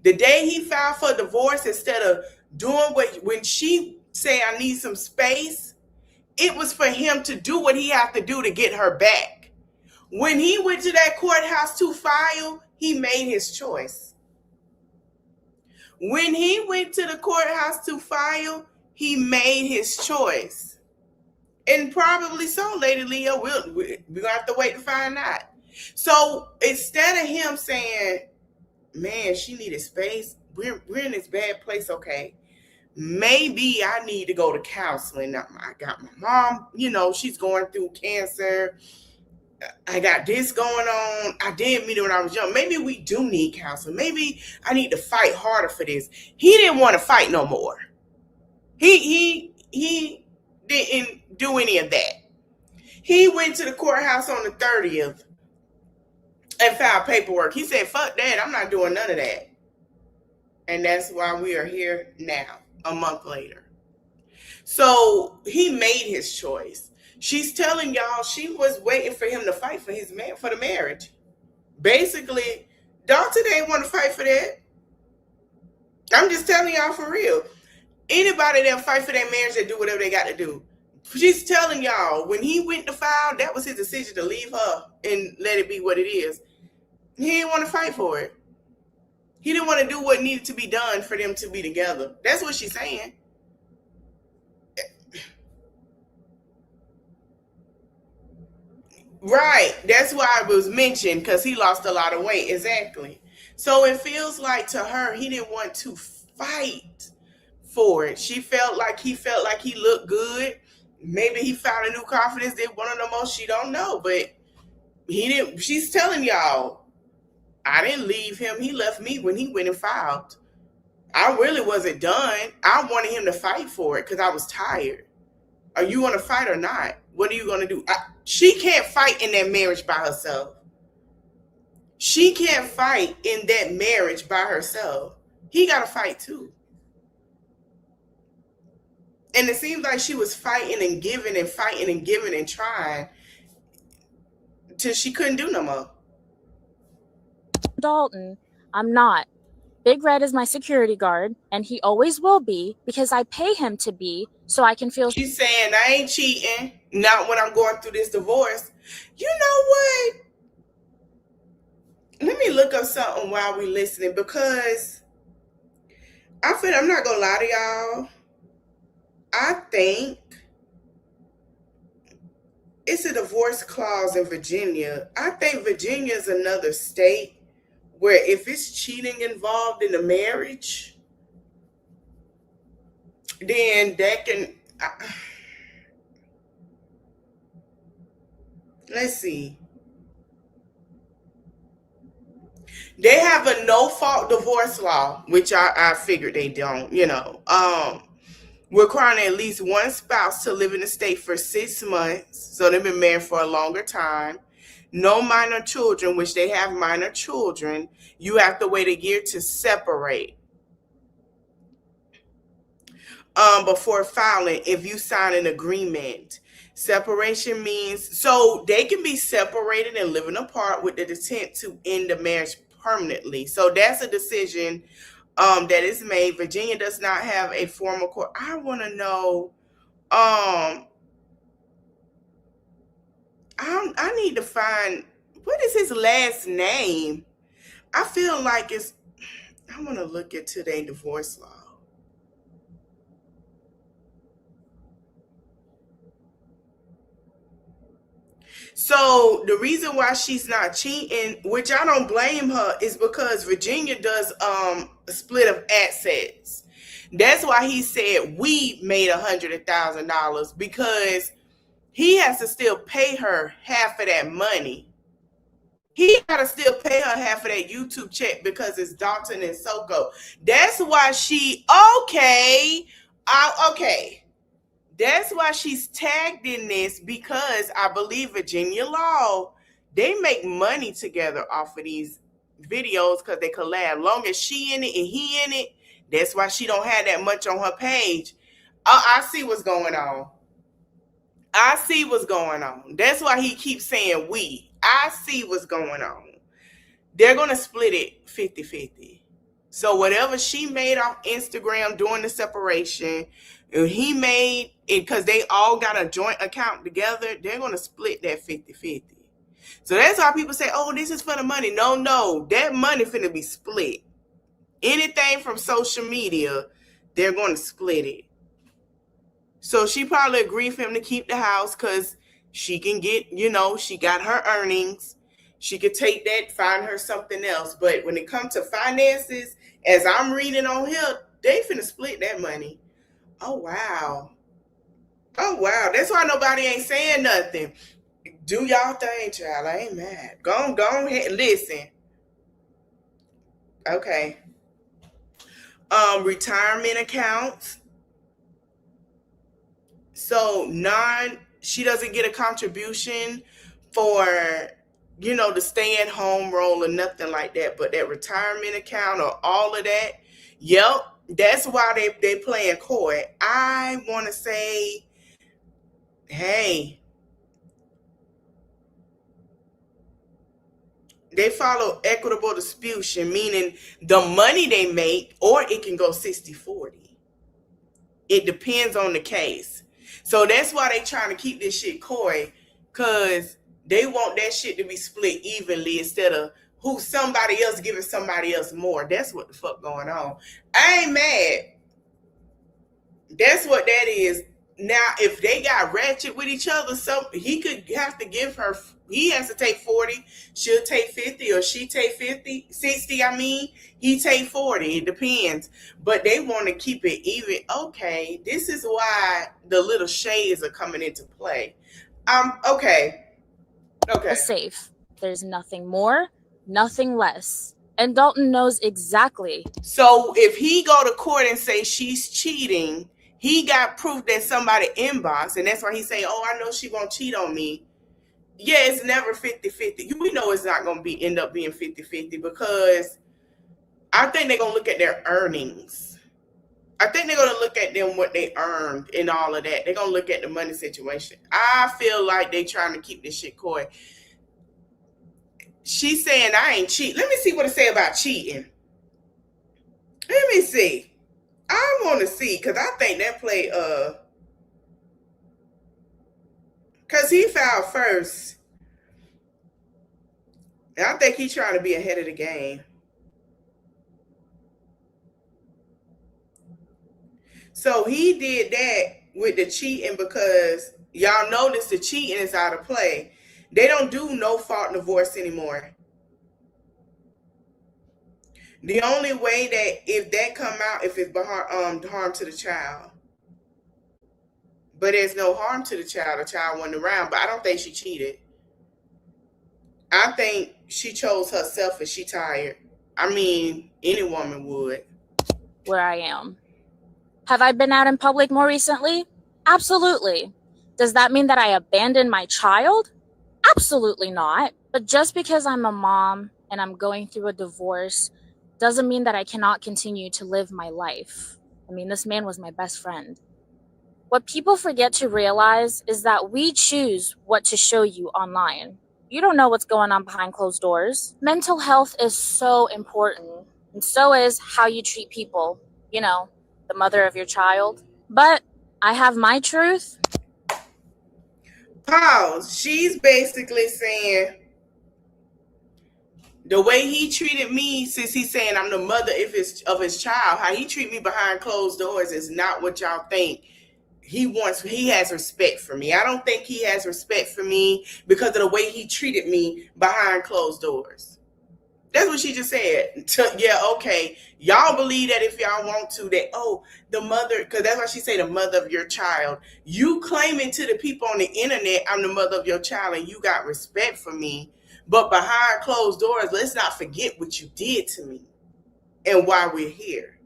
The day he filed for divorce, instead of doing when she said, I need some space, it was for him to do what he had to do to get her back. When he went to that courthouse to file, he made his choice. When he went to the courthouse to file, he made his choice. And probably so, Lady Leah, we're going to have to wait to find out. So instead of him saying, man, she needed space, we're in this bad place, okay, maybe I need to go to counseling. I got my mom, she's going through cancer. I got this going on. I didn't meet her when I was young. Maybe we do need counseling. Maybe I need to fight harder for this. He didn't want to fight no more. He didn't do any of that. He went to the courthouse on the 30th and filed paperwork. He said, fuck that. I'm not doing none of that. And that's why we are here now, a month later. So he made his choice. She's telling y'all she was waiting for him to fight for for the marriage. Basically, Dalton ain't want to fight for that. I'm just telling y'all for real. Anybody that fight for that marriage, they do whatever they got to do. She's telling y'all when he went to file, that was his decision to leave her and let it be what it is. He didn't want to fight for it. He didn't want to do what needed to be done for them to be together. That's what she's saying. Right. That's why it was mentioned, because he lost a lot of weight. Exactly. So it feels like to her, he didn't want to fight for it. He felt like he looked good. Maybe he found a new confidence, did one of the most, she don't know. But he didn't. She's telling y'all, I didn't leave him. He left me when he went and filed. I really wasn't done. I wanted him to fight for it because I was tired. Are you going to fight or not? What are you going to do? She can't fight in that marriage by herself. She can't fight in that marriage by herself. He got to fight too. And it seems like she was fighting and giving and fighting and giving and trying till she couldn't do no more. Dalton, I'm not. Big Red is my security guard, and he always will be because I pay him to be so I can feel. She's saying, I ain't cheating, not when I'm going through this divorce. You know what? Let me look up something while we listening, because I'm not going to lie to y'all. I think it's a divorce clause in Virginia. I think Virginia is another state where if it's cheating involved in the marriage, then that can, let's see. They have a no-fault divorce law, which I figured they don't, requiring at least one spouse to live in the state for 6 months. So they've been married for a longer time. No minor children, which they have minor children. You have to wait a year to separate before filing if you sign an agreement. Separation means, so they can be separated and living apart with the intent to end the marriage permanently. So that's a decision that is made. Virginia does not have a formal court. I want to know, I need to find, what is his last name? I feel like I want to look into their divorce law. So the reason why she's not cheating, which I don't blame her, is because Virginia does a split of assets. That's why he said we made $100,000, because he has to still pay her half of that money. He gotta still pay her half of that YouTube check because it's Dalton and Sako. That's why okay. That's why she's tagged in this, because I believe Virginia Law, they make money together off of these videos because they collab. Long as she in it and he in it, that's why she don't have that much on her page. I see what's going on. I see what's going on. That's why he keeps saying we. I see what's going on. They're going to split it 50-50. So whatever she made off Instagram during the separation, and he made it because they all got a joint account together, they're going to split that 50-50. So that's why people say, oh, this is for the money. No, that money finna be split. Anything from social media, they're going to split it. So she probably agreed for him to keep the house because she can get, she got her earnings. She could take that, find her something else. But when it comes to finances, as I'm reading on here, they finna split that money. Oh, wow. That's why nobody ain't saying nothing. Do y'all thing, child. I ain't mad. Go ahead. Listen. Okay. Retirement accounts. So she doesn't get a contribution for, the stay-at-home role or nothing like that. But that retirement account or all of that, yep, that's why they playing coy. I want to say, hey, they follow equitable distribution, meaning the money they make, or it can go 60-40. It depends on the case. So that's why they trying to keep this shit coy, because they want that shit to be split evenly instead of somebody else giving somebody else more. That's what the fuck going on. I ain't mad. That's what that is. Now, if they got ratchet with each other, he could have to give her, he has to take 40, she'll take 50, or she take 50, 60, he take 40, it depends. But they want to keep it even. Okay, this is why the little shades are coming into play. Okay. Safe. There's nothing more, nothing less. And Dalton knows exactly. So if he go to court and say she's cheating, he got proof that somebody inboxed, and that's why he's saying, oh, I know she won't cheat on me. Yeah, it's never 50-50. We know it's not going to end up being 50-50 because I think they're going to look at their earnings. I think they're going to look at them, what they earned and all of that. They're going to look at the money situation. I feel like they trying to keep this shit coy. She's saying, I ain't cheat. Let me see what it say about cheating. Let me see. I want to see, because I think that play, because he filed first. And I think he's trying to be ahead of the game. So he did that with the cheating because y'all notice the cheating is out of play. They don't do no fault divorce anymore. The only way that if that come out, if it's harm to the child. But there's no harm to the child wasn't around. But I don't think she cheated. I think she chose herself and she tired. Any woman would. Where I am. Have I been out in public more recently? Absolutely. Does that mean that I abandoned my child? Absolutely not. But just because I'm a mom and I'm going through a divorce doesn't mean that I cannot continue to live my life. This man was my best friend. What people forget to realize is that we choose what to show you online. You don't know what's going on behind closed doors. Mental health is so important, and so is how you treat people. The mother of your child. But I have my truth. Pause. She's basically saying the way he treated me, since he's saying I'm the mother of his child, how he treat me behind closed doors is not what y'all think. He has respect for me. I don't think he has respect for me because of the way he treated me behind closed doors. That's what she just said. Yeah, okay. Y'all believe that if y'all want to, that, the mother, because that's why she say the mother of your child. You claiming to the people on the internet, I'm the mother of your child, and you got respect for me. But behind closed doors, let's not forget what you did to me and why we're here.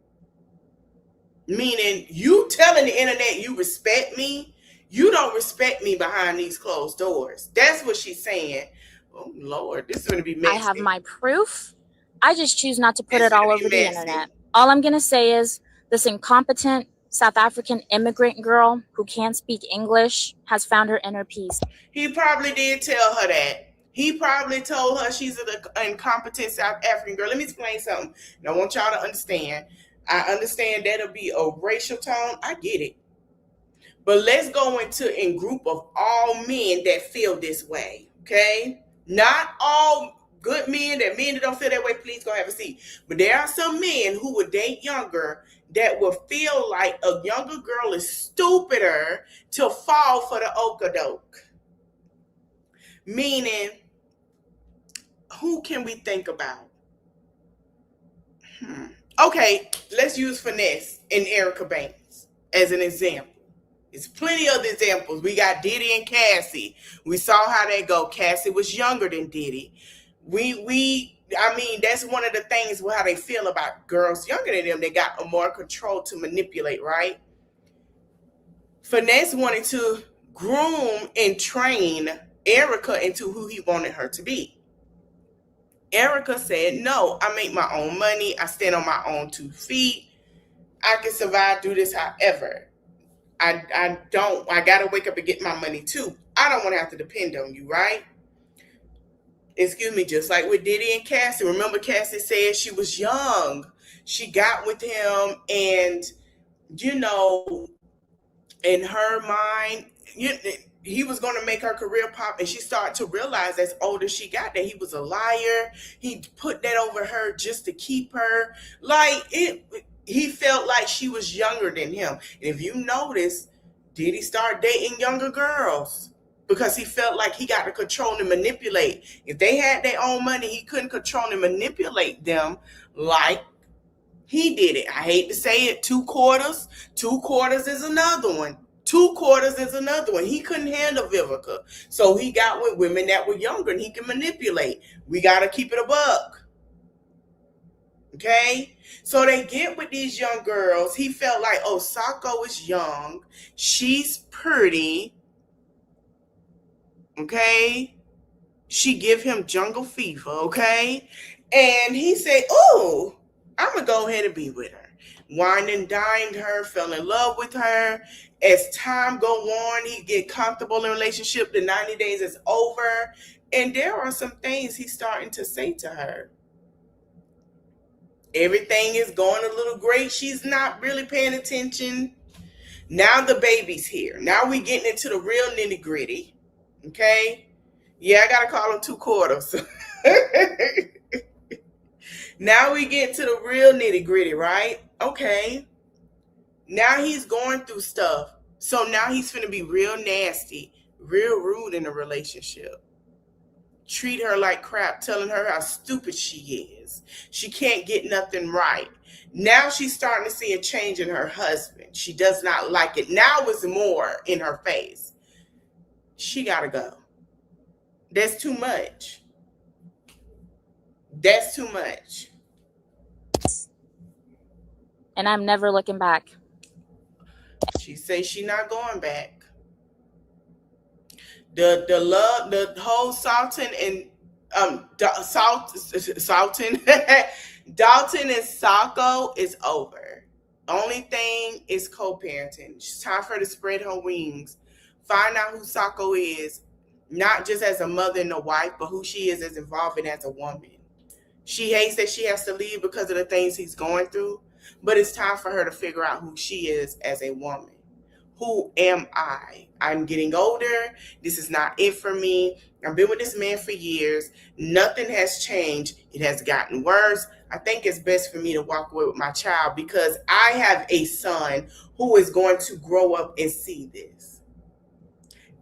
Meaning, you telling the internet you respect me, you don't respect me behind these closed doors. That's what she's saying. Oh, Lord, this is going to be messy. I have my proof. I just choose not to put it all over the internet. All I'm going to say is this incompetent South African immigrant girl who can't speak English has found her inner peace. He probably did tell her that. He probably told her she's an incompetent South African girl. Let me explain something. And I want y'all to understand. I understand that'll be a racial tone. I get it. But let's go into a group of all men that feel this way, okay? Not all good men that don't feel that way. Please go have a seat. But there are some men who would date younger that will feel like a younger girl is stupider to fall for the okadoke. Meaning, who can we think about? Okay, let's use Finesse and Erica Banks as an example. There's plenty of examples. We got Diddy and Cassie. We saw how they go. Cassie was younger than Diddy. I mean, that's one of the things with how they feel about girls younger than them. They got more control to manipulate, right? Finesse wanted to groom and train Erica into who he wanted her to be. Erica said, no, I make my own money. I stand on my own 2 feet. I can survive, do this however. I got to wake up and get my money too. I don't want to have to depend on you, right? Excuse me, just like with Diddy and Cassie. Remember Cassie said she was young. She got with him and, in her mind, he was going to make her career pop, and she started to realize as older she got that he was a liar. He put that over her just to keep her. He felt like she was younger than him. And if you notice, Diddy started dating younger girls because he felt like he got to control and manipulate. If they had their own money, he couldn't control and manipulate them like he did it. I hate to say it, 2 quarters. 2 quarters is another one. 2 quarters is another one. He couldn't handle Vivica. So he got with women that were younger and he can manipulate. We got to keep it a buck. Okay? So they get with these young girls. He felt like, oh, Sako is young. She's pretty. Okay? She give him jungle fever. Okay? And he said, oh, I'm going to go ahead and be with her. Wine and dined her, fell in love with her. As time go on, he get comfortable in relationship. The 90 days is over. And there are some things he's starting to say to her. Everything is going a little great. She's not really paying attention. Now the baby's here. Now we getting into the real nitty gritty. Okay? Yeah, I got to call them 2 quarters. Now we get to the real nitty gritty, right? Okay. Now he's going through stuff. So now he's finna be real nasty, real rude in a relationship. Treat her like crap, telling her how stupid she is. She can't get nothing right. Now she's starting to see a change in her husband. She does not like it. Now it's more in her face. She gotta go. That's too much. That's too much. And I'm never looking back. She says she's not going back. The whole Dalton and Sako is over. Only thing is co-parenting. It's time for her to spread her wings. Find out who Sako is, not just as a mother and a wife, but who she is as involving as a woman. She hates that she has to leave because of the things he's going through, but it's time for her to figure out who she is as a woman. Who am I? I'm getting older. This is not it for me. I've been with this man for years. Nothing has changed. It has gotten worse. I think it's best for me to walk away with my child because I have a son who is going to grow up and see this.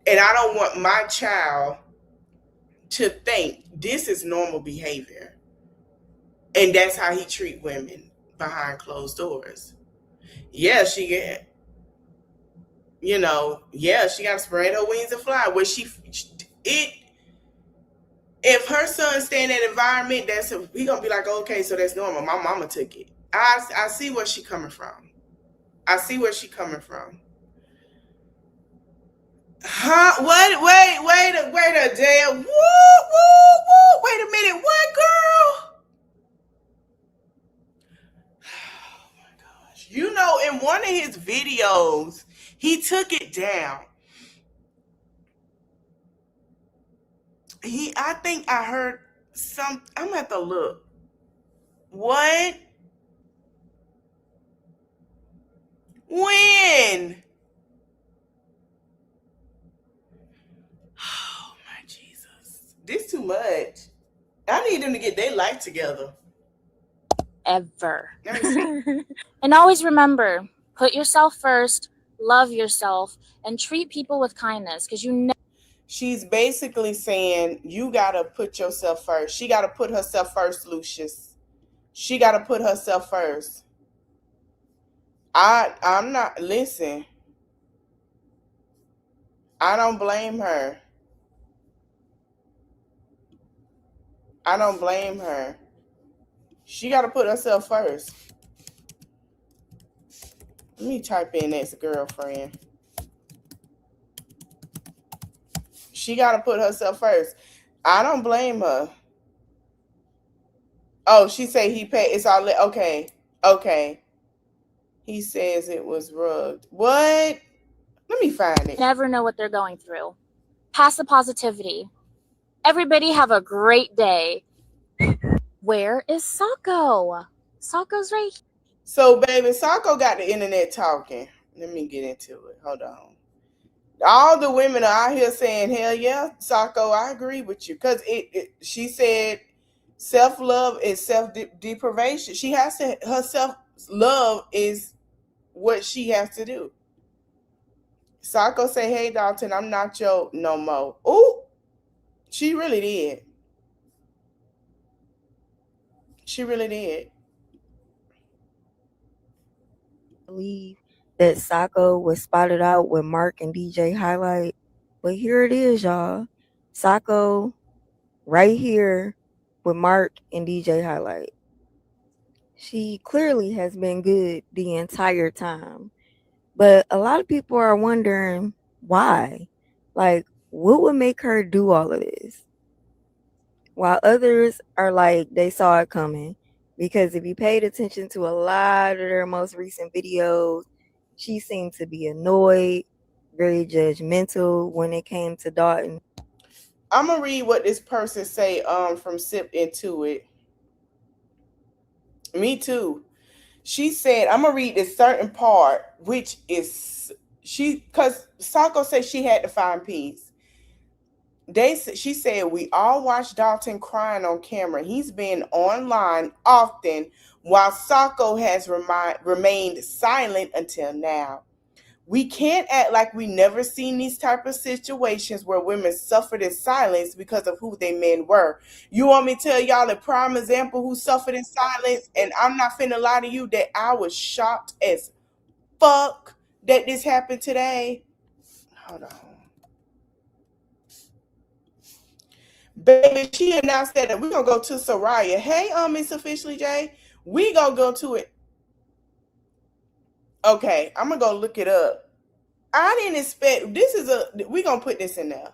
And I don't want my child to think this is normal behavior. And that's how he treat women behind closed doors. Yeah, she got to spread her wings and fly. If her son stay in that environment, he gonna be like, okay, so that's normal. My mama took it. I see where she coming from. I see where she coming from. Huh? Wait a damn. Woo. Wait a minute. What, girl? Oh my gosh. You know, in one of his videos, he took it down. I think I heard I'm gonna have to look. What? When? Oh my Jesus. This too much. I need them to get their life together. Ever. And always remember, put yourself first, love yourself, and treat people with kindness, because you know. She's basically saying you gotta put yourself first. She gotta put herself first, Lucius. She gotta put herself first. I'm not, listen. I don't blame her. I don't blame her. She gotta put herself first. Let me type in ex-girlfriend. She gotta put herself first. I don't blame her. Oh, she say he paid. It's all okay. He says it was rugged. What? Let me find it. Never know what they're going through. Pass the positivity. Everybody have a great day. Where is Sako? Sako's right here. So, baby, Sako got the internet talking. Let me get into it. Hold on. All the women are out here saying, hell yeah, Sako, I agree with you. Because she said self-love is self-deprivation. She has to, her self-love is what she has to do. Sako say, hey, Dalton, I'm not your no more. Ooh, she really did. She really did. Believe that Sako was spotted out with Mark and DJ highlight, but here it is, y'all. Sako right here with Mark and DJ highlight. She clearly has been good the entire time, but a lot of people are wondering why. Like, what would make her do all of this? While others are like, they saw it coming. Because if you paid attention to a lot of their most recent videos, she seemed to be annoyed, very judgmental when it came to Dalton. I'm gonna read what this person say from Sip Into It. Me too. She said, I'm gonna read this certain part, which is because Sako said she had to find peace. She said, we all watched Dalton crying on camera. He's been online often while Sako has remained silent until now. We can't act like we never seen these type of situations where women suffered in silence because of who their men were. You want me to tell y'all a prime example who suffered in silence? And I'm not finna lie to you that I was shocked as fuck that this happened today. Hold on. Baby, she announced that we're gonna go to Soraya. Hey, Miss Officially J, we gonna go to it. Okay, I'm gonna go look it up. I didn't expect we gonna put this in there.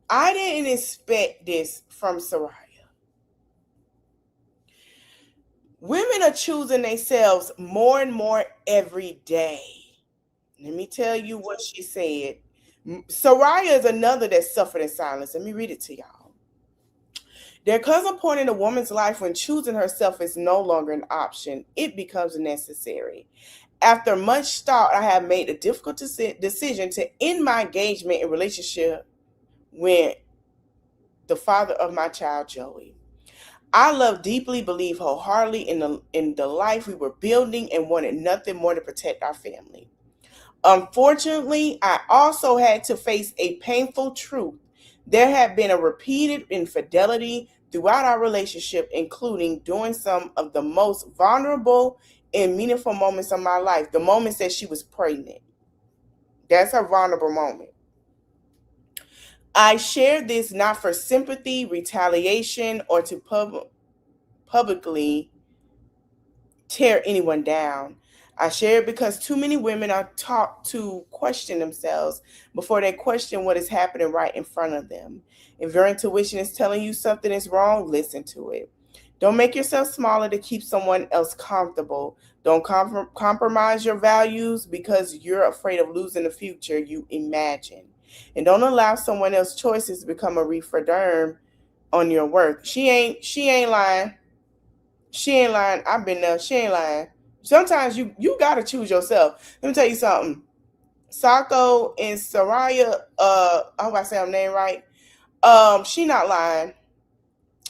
I didn't expect this from Soraya. Women are choosing themselves more and more every day. Let me tell you what she said. Soraya is another that suffered in silence. Let me read it to y'all. There comes a point in a woman's life when choosing herself is no longer an option. It becomes necessary. After much thought, I have made a difficult decision to end my engagement and relationship with the father of my child, Joey. I love deeply, believe wholeheartedly in the life we were building and wanted nothing more to protect our family. Unfortunately, I also had to face a painful truth. There had been a repeated infidelity throughout our relationship, including during some of the most vulnerable and meaningful moments of my life. The moments that she was pregnant. That's a vulnerable moment. I share this not for sympathy, retaliation, or to publicly tear anyone down. I share it because too many women are taught to question themselves before they question what is happening right in front of them. If your intuition is telling you something is wrong, listen to it. Don't make yourself smaller to keep someone else comfortable. Don't compromise your values because you're afraid of losing the future you imagine. And don't allow someone else's choices to become a referendum on your worth. She ain't lying. She ain't lying. I've been there. She ain't lying. Sometimes you gotta choose yourself. Let me tell you something. Sako and Saraya, I hope I say her name right. She not lying.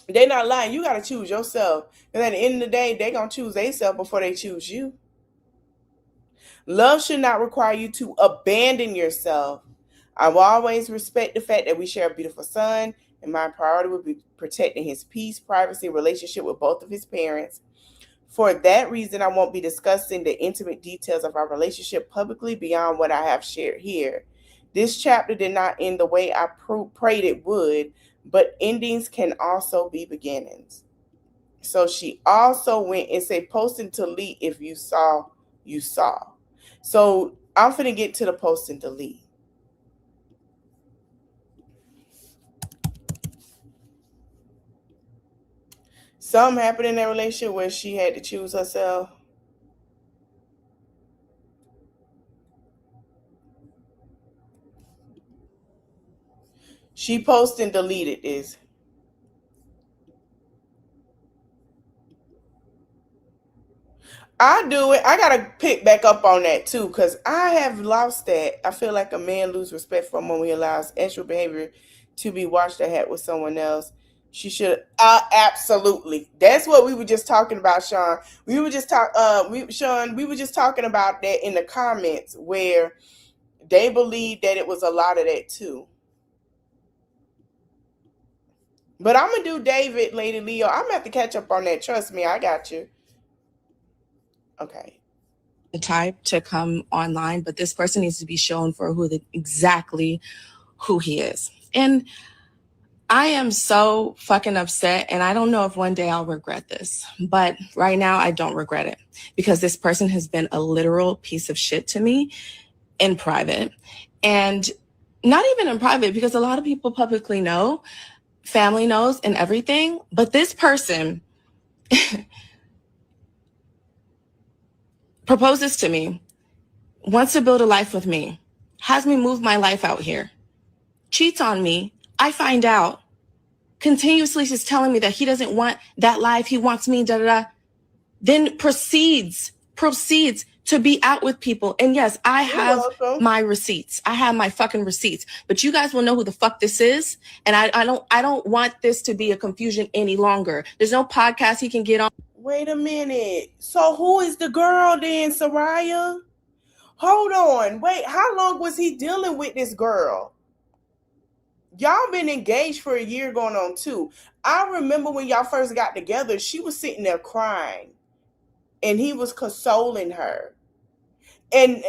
They not lying. You gotta choose yourself. And at the end of the day, they gonna choose themselves before they choose you. Love should not require you to abandon yourself. I will always respect the fact that we share a beautiful son, and my priority would be protecting his peace, privacy, relationship with both of his parents. For that reason, I won't be discussing the intimate details of our relationship publicly beyond what I have shared here. This chapter did not end the way I prayed it would, but endings can also be beginnings. So she also went and said, post and delete if you saw, you saw. So I'm finna get to the post and delete. Something happened in that relationship where she had to choose herself. She posted and deleted this. I do it. I gotta pick back up on that too, because I have lost that. I feel like a man loses respect for a woman when he allows extra behavior to be watched or had with someone else. She should absolutely. That's what we were just talking about, Sean. We were just we were just talking about that in the comments where they believe that it was a lot of that too. But I'm gonna do David, Lady Leo. I'm gonna have to catch up on that. Trust me, I got you. Okay. The type to come online, but this person needs to be shown for exactly who he is. And I am so fucking upset, and I don't know if one day I'll regret this, but right now I don't regret it because this person has been a literal piece of shit to me in private, and not even in private because a lot of people publicly know, family knows and everything, but this person proposes to me, wants to build a life with me, has me move my life out here, cheats on me. I find out, continuously just telling me that he doesn't want that life. He wants me, then proceeds to be out with people. And yes, I have my receipts. I have my fucking receipts, but you guys will know who the fuck this is. And I don't want this to be a confusion any longer. There's no podcast he can get on. Wait a minute. So who is the girl then, Saraya? Hold on. Wait, how long was he dealing with this girl? Y'all been engaged for a year going on 2. I remember when y'all first got together, she was sitting there crying and he was consoling her. And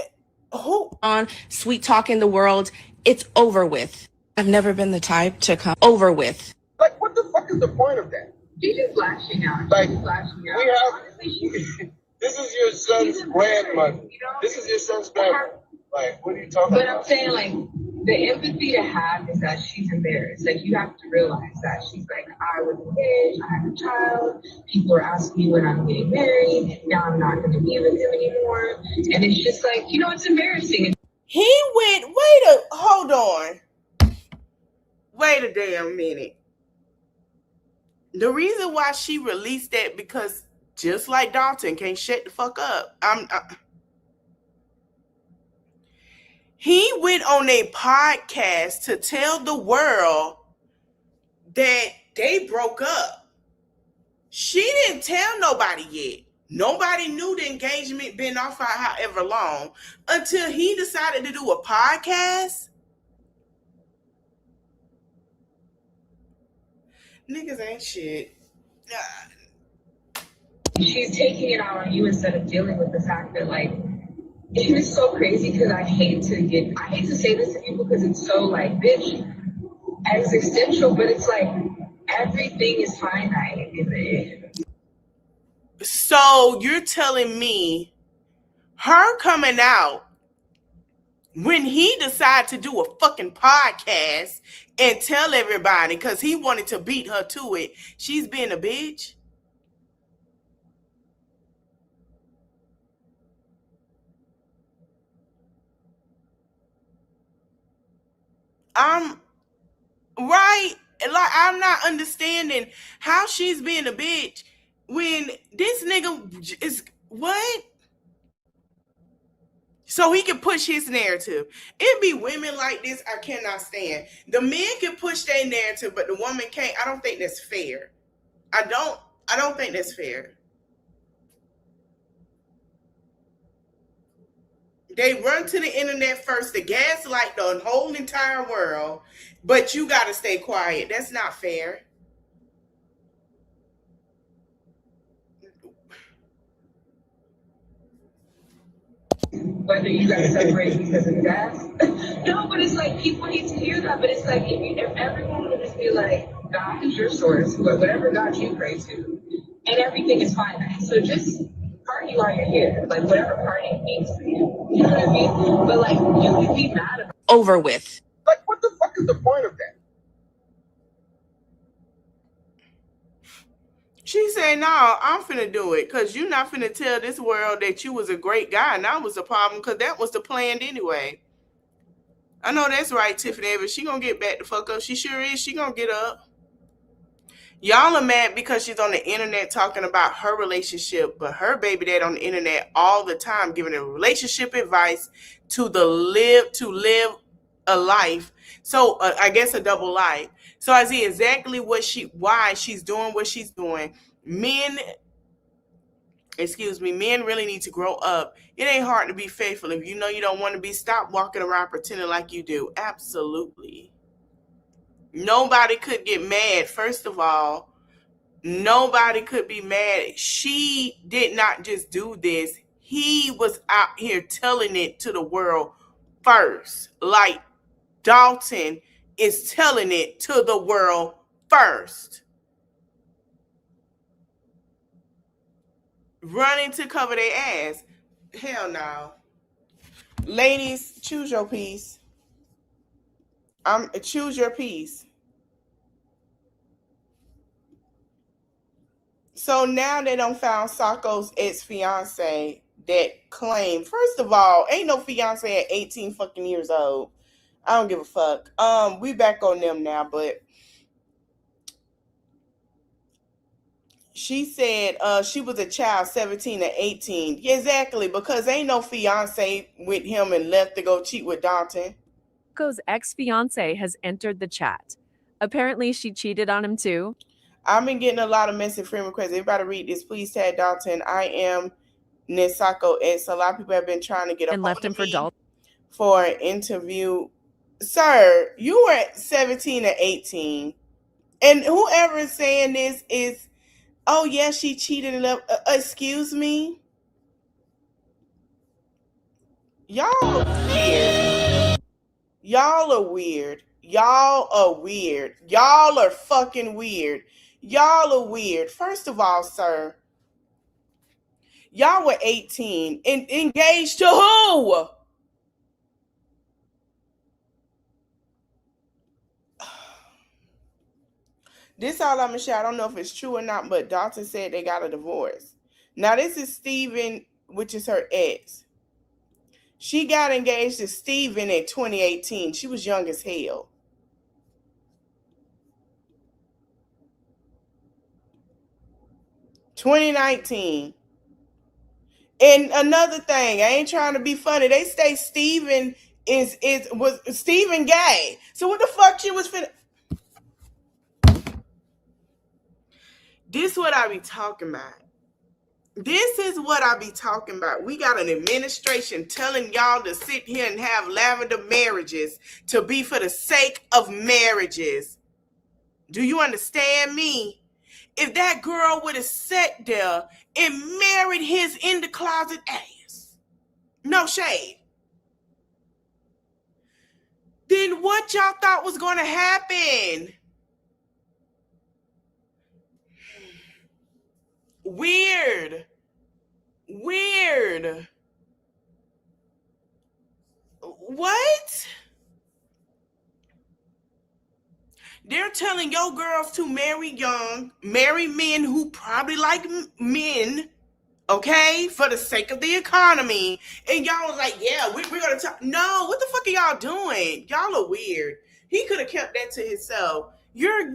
who on sweet talking the world, it's over with. I've never been the type to come over with. Like, what the fuck is the point of that? She's just flashing out. Like, we have, this is your son's grandmother. This is your son's grandmother. Like, what are you talking about? But I'm saying, like, the empathy to have is that she's embarrassed. Like, you have to realize that she's like, I was engaged, I had a child, people are asking me when I'm getting married, now I'm not going to be with him anymore. And it's just like, you know, it's embarrassing. He went, hold on. Wait a damn minute. The reason why she released that, because just like Dalton can't shut the fuck up. He went on a podcast to tell the world that they broke up. She didn't tell nobody yet. Nobody knew the engagement been off for however long until he decided to do a podcast. Niggas ain't shit. She's taking it out on you instead of dealing with the fact that, like, it was so crazy because I hate to say this to people because it's so like, bitch, existential, but it's like everything is finite in the end. So you're telling me her coming out when he decided to do a fucking podcast and tell everybody because he wanted to beat her to it, she's being a bitch? I'm right. Like, I'm not understanding how she's being a bitch when this nigga is what? So he can push his narrative. It be women like this I cannot stand. The men can push their narrative, but the woman can't. I don't think that's fair. I don't think that's fair. They run to the internet first to gaslight the whole entire world, but you got to stay quiet. That's not fair. Whether you got to separate because of gas. No, but it's like people need to hear that. But it's like if everyone would just be like, God is your source, but whatever God you pray to, and everything is finite. So just party while you're here, like whatever party means for you. You know what I mean? But like you can be mad about Over with. like what the fuck is the point of that? She said, no, I'm finna do it because you're not finna tell this world that you was a great guy and that was the problem because that was the plan anyway. I know that's right, Tiffany Evans. She gonna get back the fuck up. She sure is. She gonna get up. Y'all are mad because she's on the internet talking about her relationship, but her baby dad on the internet all the time giving her relationship advice to live a life. So I guess a double life. So I see exactly why she's doing what she's doing. Men really need to grow up. It ain't hard to be faithful. If you know you don't want to be, stop walking around pretending like you do. Absolutely. Nobody could get mad. First of all, nobody could be mad. She did not just do this. He was out here telling it to the world first. Like Dalton is telling it to the world first. Running to cover their ass. Hell no. Ladies, choose your piece. Choose your piece. So now they done found Sako's ex-fiance that claimed, first of all, ain't no fiance at 18 fucking years old. I don't give a fuck. We back on them now, but she said she was a child 17 to 18. Yeah, exactly, because ain't no fiance with him and left to go cheat with Dalton. Sako's ex-fiance has entered the chat. Apparently she cheated on him too. I've been getting a lot of message friend requests. Everybody read this. Please tag Dalton. I am Sako ex. A lot of people have been trying to get up and left him for Dalton for an interview. Sir, you were 17 or 18. And whoever is saying this is, oh yeah, she cheated and left. Excuse me? Y'all are weird. Y'all are weird. Y'all are weird. Y'all are fucking weird. Y'all are weird. First of all, sir, y'all were 18 and engaged to who? This all I'm gonna share. I don't know if it's true or not, but Dalton said they got a divorce. Now this is Steven, which is her ex. She got engaged to Steven in 2018. She was young as hell. (2019) And another thing, I ain't trying to be funny. They say Steven was Steven gay. So what the fuck she was finna? This is what I be talking about. This is what I be talking about. We got an administration telling y'all to sit here and have lavender marriages to be for the sake of marriages. Do you understand me? If that girl would have sat there and married his in the closet ass, no shade, Then what y'all thought was going to happen? Weird. What? They're telling your girls to marry young, marry men who probably like men, okay, for the sake of the economy. And y'all was like, yeah, we're going to talk. No, what the fuck are y'all doing? Y'all are weird. He could have kept that to himself. You're.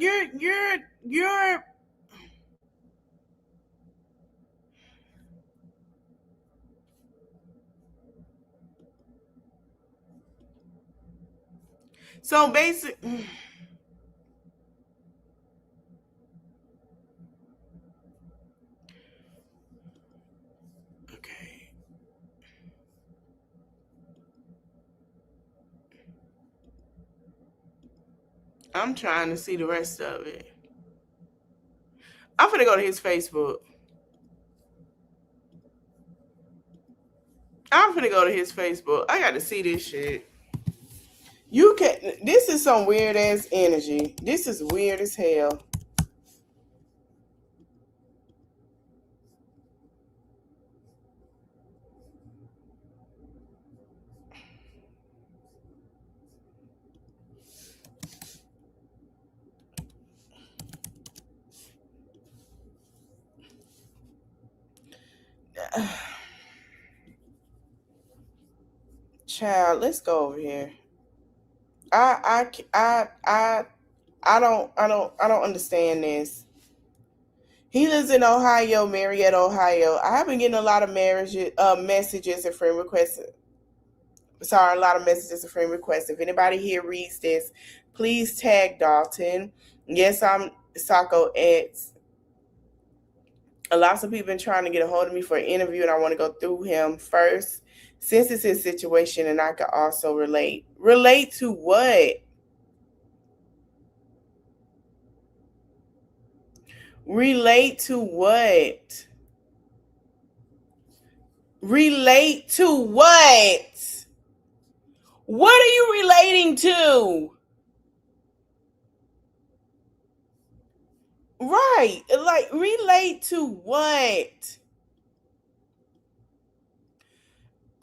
So basically. Okay. I'm trying to see the rest of it. I'm gonna go to his Facebook. I got to see this shit. This is some weird ass energy. This is weird as hell. Child, let's go over here. I don't understand this. He lives in Ohio, Marietta, Ohio. I have been getting a lot of messages and friend requests. Sorry, a lot of messages and friend requests. If anybody here reads this, please tag Dalton. Yes, I'm Sako X. A lot of people been trying to get a hold of me for an interview, and I want to go through him first. Since it's his situation, and I can also relate. Relate to what? Relate to what? Relate to what? What are you relating to? Right. Like, relate to what?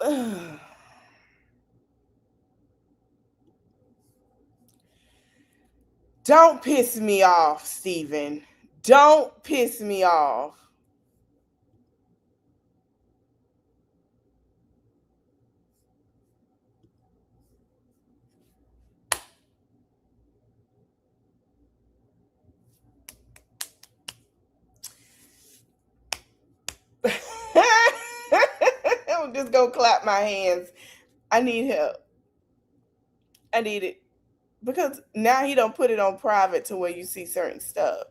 Ugh. Don't piss me off, Steven. Don't piss me off. I'm just gonna clap my hands. I need help. I need it. Because now he don't put it on private to where you see certain stuff.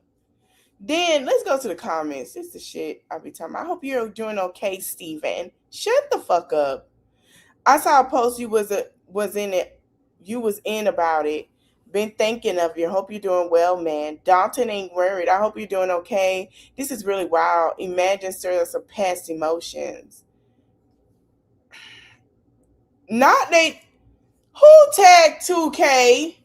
Then let's go to the comments. This is the shit I be talking about. I hope you're doing okay, Steven. Shut the fuck up. I saw a post you was in it. You was in about it. Been thinking of you. Hope you're doing well, man. Dalton ain't worried. I hope you're doing okay. This is really wild. Imagine stirring some past emotions. Not they. Who tagged 2K?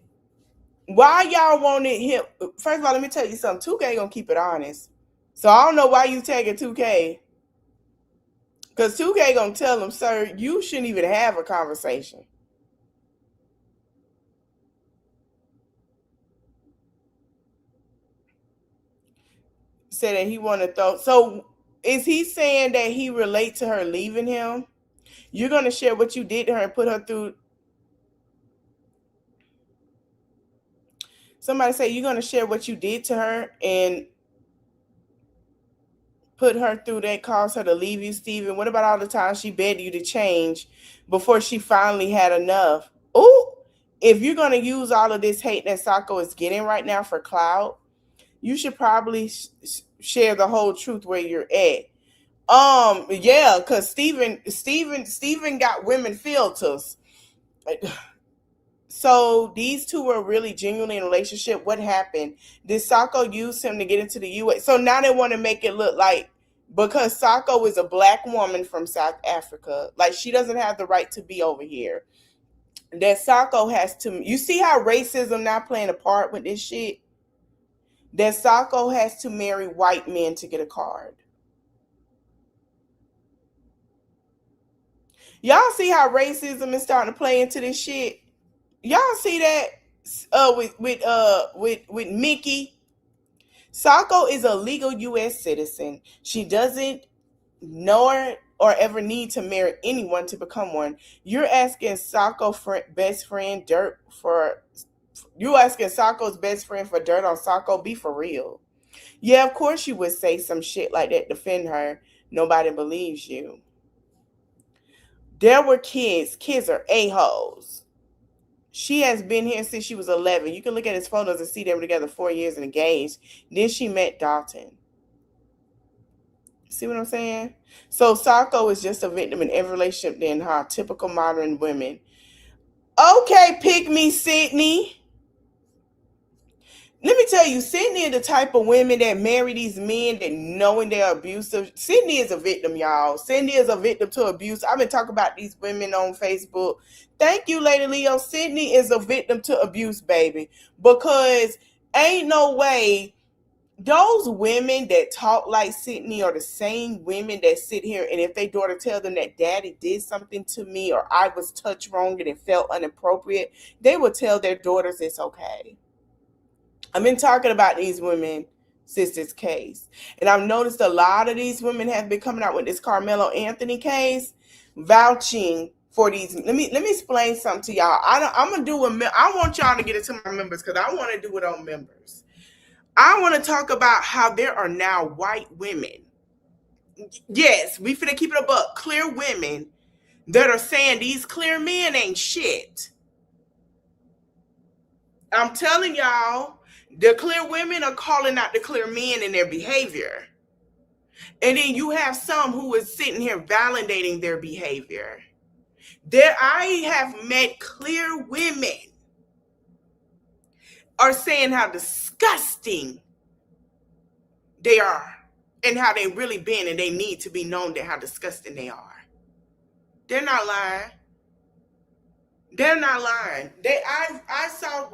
Why y'all wanted him? First of all, let me tell you something. 2K gonna keep it honest. So I don't know why you tagging 2K. Because 2K gonna tell him, sir, you shouldn't even have a conversation. Said that he want to throw. So is he saying that he relate to her leaving him? You're gonna share what you did to her and put her through. Somebody say you're gonna share what you did to her and put her through that, caused her to leave you, Steven. What about all the times she begged you to change before she finally had enough? Oh, if you're gonna use all of this hate that Sako is getting right now for clout, you should probably share the whole truth where you're at. Yeah, because Steven got women filters. So these two were really genuinely in a relationship. What happened? Did Sako use him to get into the US? So now they want to make it look like because Sako is a black woman from South Africa, like she doesn't have the right to be over here. that Sako has to, you see how racism not playing a part with this shit? That Sako has to marry white men to get a card. Y'all see how racism is starting to play into this shit? Y'all see that with Mickey? Sako is a legal U.S. citizen. She doesn't know or ever need to marry anyone to become one. You're asking Sako's best friend for dirt on Sako? Be for real. Yeah, of course you would say some shit like that, defend her. Nobody believes you. There were kids. Kids are a-holes. She has been here since she was 11. You can look at his photos and see they were together 4 years and engaged. Then she met Dalton. See what I'm saying? So Sako is just a victim in every relationship then, huh? Typical modern women. Okay, pick me, Sydney. Let me tell you, Sydney is the type of women that marry these men that knowing they're abusive. Sydney is a victim, y'all. Sydney is a victim to abuse. I've been talking about these women on Facebook. Thank you, Lady Leo. Sydney is a victim to abuse, baby. Because ain't no way those women that talk like Sydney are the same women that sit here and if their daughter tell them that daddy did something to me or I was touched wrong and it felt inappropriate, they will tell their daughters it's okay. I've been talking about these women since this case. And I've noticed a lot of these women have been coming out with this Carmelo Anthony case, vouching for these. Let me explain something to y'all. I want y'all to get it to my members because I want to do it on members. I want to talk about how there are now white women. Yes, we finna keep it a buck. Clear women that are saying these clear men ain't shit. I'm telling y'all, the clear women are calling out the clear men in their behavior. And then you have some who is sitting here validating their behavior. I have met clear women are saying how disgusting they are and how they really been and they need to be known that how disgusting they are. They're not lying. They're not lying.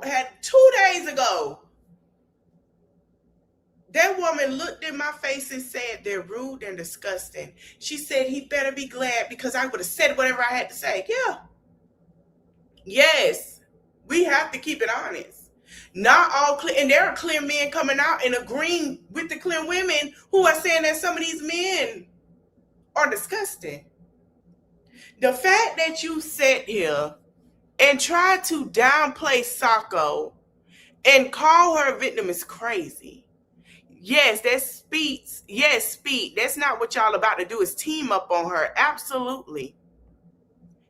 Had 2 days ago, that woman looked in my face and said, they're rude and disgusting. She said, he better be glad because I would have said whatever I had to say. Yeah. Yes. We have to keep it honest. Not all clear. And there are clear men coming out and agreeing with the clear women who are saying that some of these men are disgusting. The fact that you sat here and try to downplay Sako and call her a victim is crazy. Yes, that's speed. Yes, speed. That's not what y'all about to do is team up on her. Absolutely.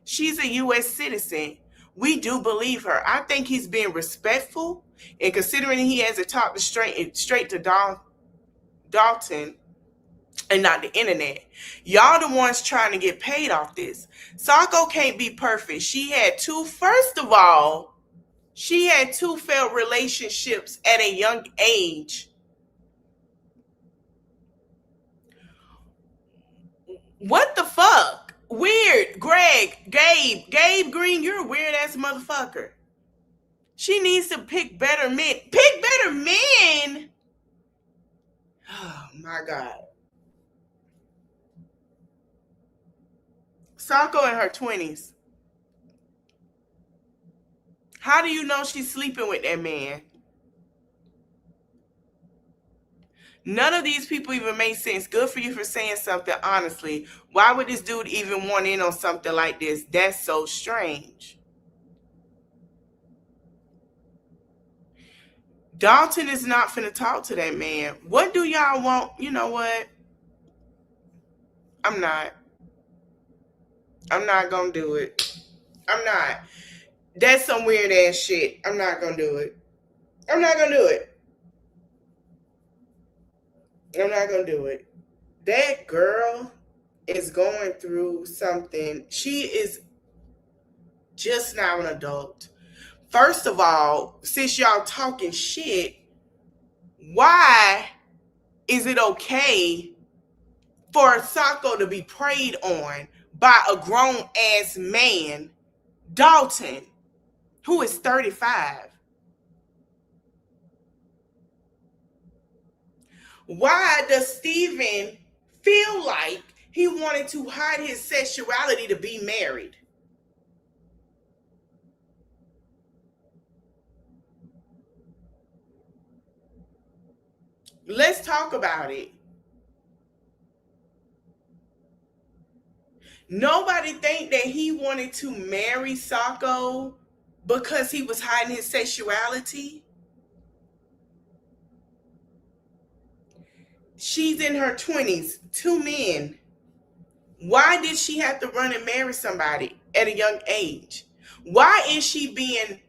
She's a U.S. citizen. We do believe her. I think he's being respectful and considering he has to talk straight to Dalton and not the internet. Y'all the ones trying to get paid off this. Sako can't be perfect. She had two failed relationships at a young age. What the fuck? Weird. Gabe Green, you're a weird ass motherfucker. She needs to pick better men. Pick better men? Oh my God. Sako in her 20s. How do you know she's sleeping with that man? None of these people even make sense. Good for you for saying something honestly. Why would this dude even want in on something like this? That's so strange. Dalton is not finna talk to that man. What do y'all want? You know what? I'm not gonna do it. I'm not. That's some weird ass shit. I'm not gonna do it. I'm not gonna do it. I'm not gonna do it. That girl is going through something. She is just now an adult. First of all, since y'all talking shit, why is it okay for Sako to be preyed on by a grown ass man, Dalton? who is 35. Why does Steven feel like he wanted to hide his sexuality to be married? Let's talk about it. Nobody think that he wanted to marry Sako because he was hiding his sexuality. She's in her 20s, 2 men. Why did she have to run and marry somebody at a young age? Why is she being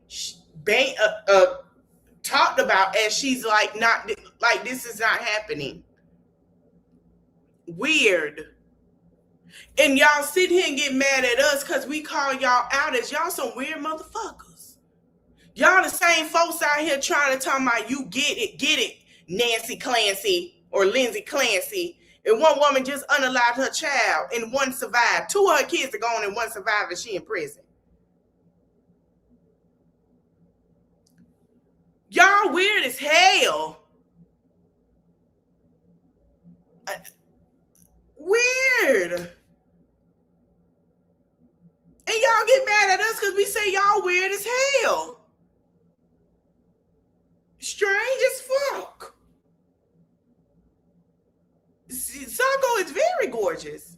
talked about as she's like not like this is not happening? Weird. And y'all sit here and get mad at us because we call y'all out as y'all some weird motherfuckers. Y'all the same folks out here trying to talk about you get it, Nancy Clancy or Lindsay Clancy. And one woman just unalived her child and one survived. 2 of her kids are gone and one survived and she in prison. Y'all weird as hell. Weird. And y'all get mad at us because we say y'all weird as hell. Strange as fuck. Sako is very gorgeous.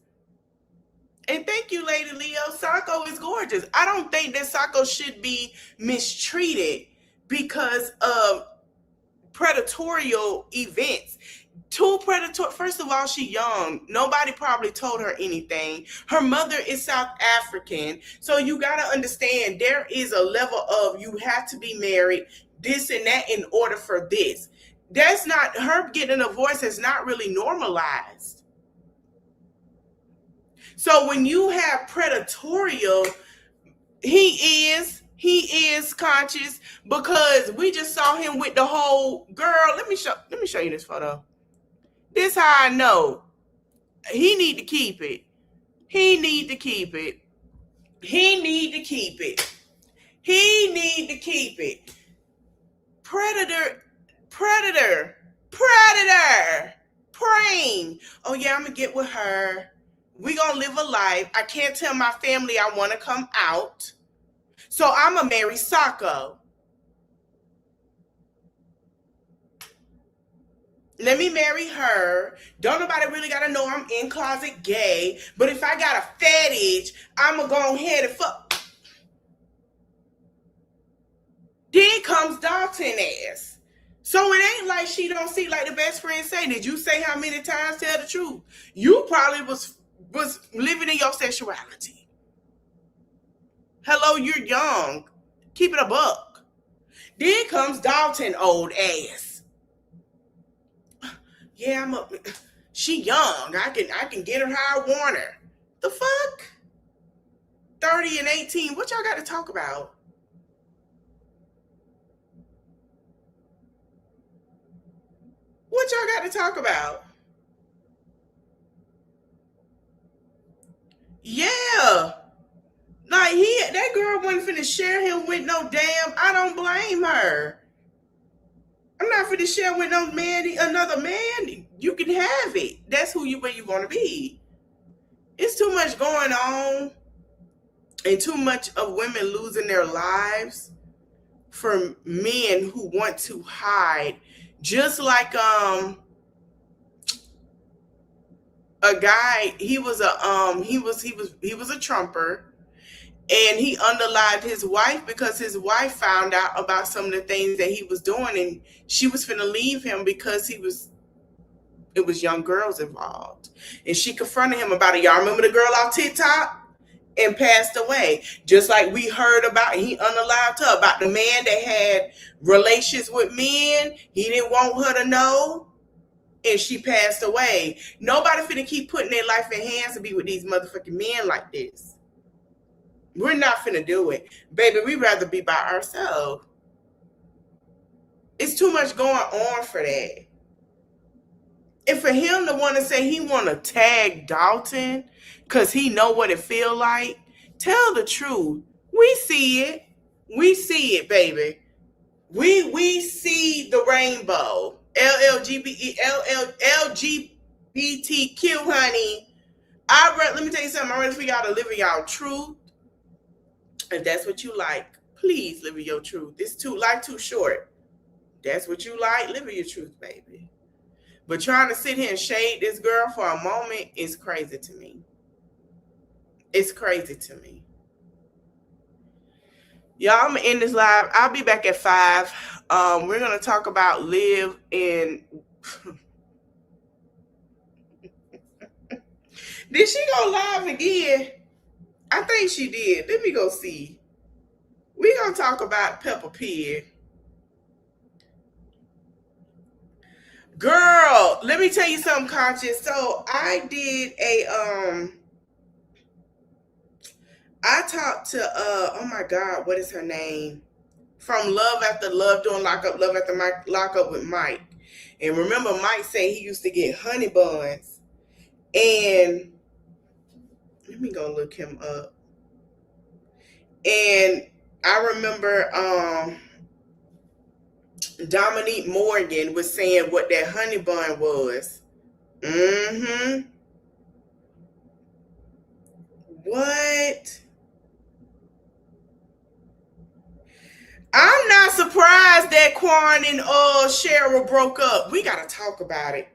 And thank you, Lady Leo. Sako is gorgeous. I don't think that Sako should be mistreated because of predatorial events. First of all, she's young. Nobody probably told her anything. Her mother is South African. So you got to understand there is a level of you have to be married, this and that in order for this. That's not, her getting a divorce is not really normalized. So when you have predatorial, he is conscious because we just saw him with the whole girl. Let me show you this photo. This how I know he need to keep it. He need to keep it. He need to keep it. He need to keep it. Predator. Praying. Oh yeah, I'm gonna get with her. We gonna live a life. I can't tell my family I want to come out. So I'm gonna marry Sako. Let me marry her. Don't nobody really gotta know I'm in closet gay. But if I got a fetish, I'm gonna go ahead and fuck. Then comes Dalton ass. So it ain't like she don't see, like the best friend say. Did you say how many times? Tell the truth. You probably was living in your sexuality. Hello, you're young. Keep it a buck. Then comes Dalton old ass. Yeah, she young. I can get her how I want her. The fuck? 30 and 18. What y'all got to talk about? What y'all got to talk about? Yeah. Like that girl wasn't finna share him with no damn, I don't blame her. I'm not finna share with no man, another man. You can have it. That's where you want to be. It's too much going on and too much of women losing their lives for men who want to hide. Just like a guy, he was a Trumper, and he unalived his wife because his wife found out about some of the things that he was doing, and she was finna leave him because it was young girls involved. And she confronted him about it. Y'all remember the girl off TikTok? And passed away. Just like we heard about, he unalived her, about the man that had relations with men. He didn't want her to know. And she passed away. Nobody finna keep putting their life in hands to be with these motherfucking men like this. We're not finna do it. Baby, we'd rather be by ourselves. It's too much going on for that. And for him to want to say he want to tag Dalton because he know what it feel like, tell the truth. We see it. We see it, baby. We see the rainbow. LGBTQ, honey. Let me tell you something. I'm ready for y'all to live in y'all truth. If that's what you like, please live in your truth. Life too short. That's what you like, live in your truth, baby. But trying to sit here and shade this girl for a moment is crazy to me. It's crazy to me. Y'all, I'm gonna end this live. I'll be back at 5. We're gonna talk about live in. Did she go live again? I think she did. Let me go see. We're gonna talk about Peppa Pig. Girl, let me tell you something, Conscious. So I did I talked to oh my God, what is her name? From Love After Love, doing Love After Lockup with Mike. And remember, Mike said he used to get honey buns. And let me go look him up. And I remember Dominique Morgan was saying what that honey bun was. Mm-hmm. What? I'm not surprised that Quan and Cheryl broke up. We gotta talk about it.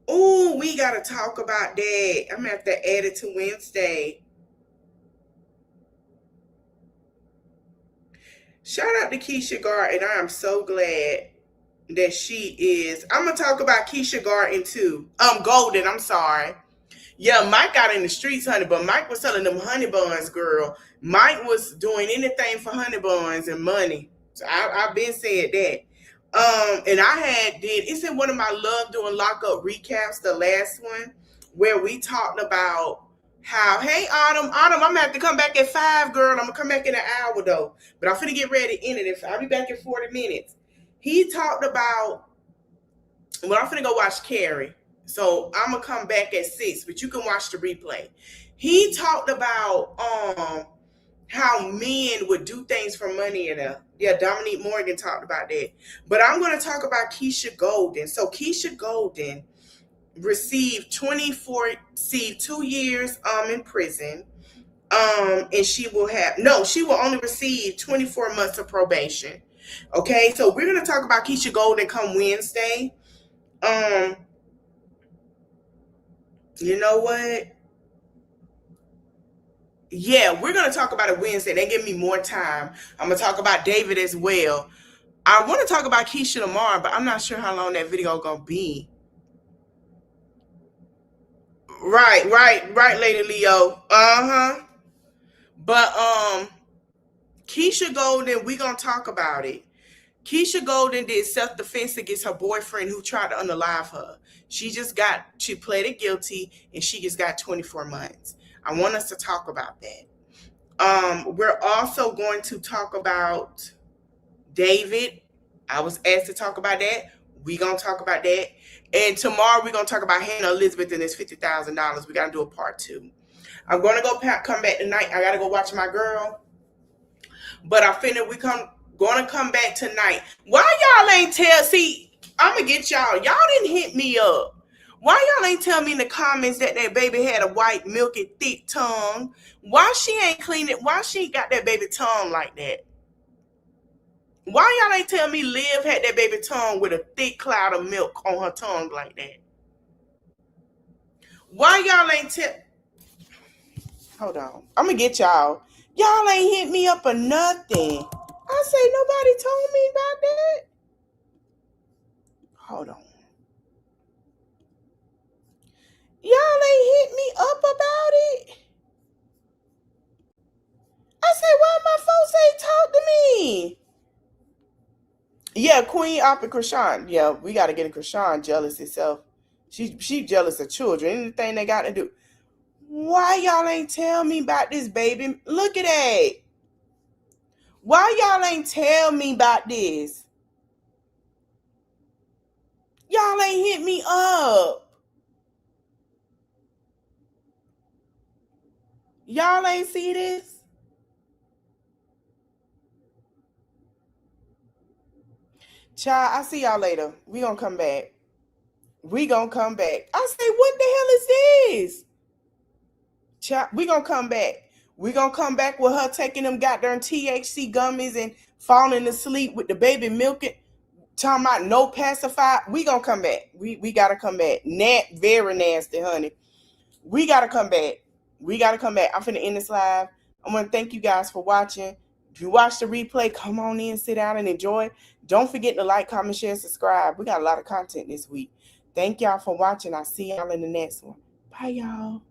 Oh, we gotta talk about that. I'm gonna have to add it to Wednesday. Shout out to Keisha Garden. I am so glad that she is. I'm gonna talk about Keisha Garden too. Golden, I'm sorry. Yeah, Mike got in the streets, honey, but Mike was selling them honey buns, girl. Mike was doing anything for honey buns and money. So I've been saying that. And it's in one of my love doing lockup recaps, the last one, where we talked about how, hey, Autumn, I'm gonna have to come back at 5, girl. I'm gonna come back in an hour though. But I'm finna get ready to end it. I'll be back in 40 minutes. He talked about, well, I'm finna go watch Carrie. So I'm gonna come back at 6, but you can watch the replay. He talked about how men would do things for money, and Dominique Morgan talked about that. But I'm gonna talk about Keisha Golden. So Keisha Golden received 2 years in prison. And she will only receive 24 months of probation. Okay, so we're gonna talk about Keisha Golden come Wednesday. You know what? Yeah, we're going to talk about it Wednesday. They give me more time. I'm going to talk about David as well. I want to talk about Keisha tomorrow, but I'm not sure how long that video is going to be. Right, Lady Leo. Uh-huh. But Keisha Golden, we're going to talk about it. Keisha Golden did self-defense against her boyfriend who tried to unalive her. She pleaded guilty, and she just got 24 months. I want us to talk about that. We're also going to talk about David. I was asked to talk about that. We're going to talk about that. And tomorrow we're going to talk about Hannah Elizabeth and this $50,000. We got to do a part 2. I'm going to come back tonight. I got to go watch my girl. But going to come back tonight. Why y'all ain't I'm going to get y'all. Y'all didn't hit me up. Why y'all ain't tell me in the comments that baby had a white, milky, thick tongue? Why she ain't clean it? Why she ain't got that baby tongue like that? Why y'all ain't tell me Liv had that baby tongue with a thick cloud of milk on her tongue like that? Why y'all ain't Hold on. I'm going to get y'all. Y'all ain't hit me up or nothing. I say nobody told me about that. Hold on. Y'all ain't hit me up about it. I say, why my folks ain't talk to me? Yeah, Queen Oppa Krishan. Yeah, we got to get a Krishan jealous herself. She jealous of children. Anything they got to do. Why y'all ain't tell me about this, baby? Look at that. Why y'all ain't tell me about this? Y'all ain't hit me up. Y'all ain't see this? Child, I see y'all later. We gonna come back. We gonna come back. I say, what the hell is this? Child, we gonna come back. We gonna come back with her taking them goddamn THC gummies and falling asleep with the baby milking. Talking about no pacifier. We gonna come back. We gotta come back. Very nasty, honey. We gotta come back. We gotta come back. I'm finna end this live. I want to thank you guys for watching. If you watch the replay, come on in, sit down and enjoy. Don't forget to like, comment, share, subscribe. We got a lot of content this week. Thank y'all for watching. I'll see y'all in the next one. Bye, y'all.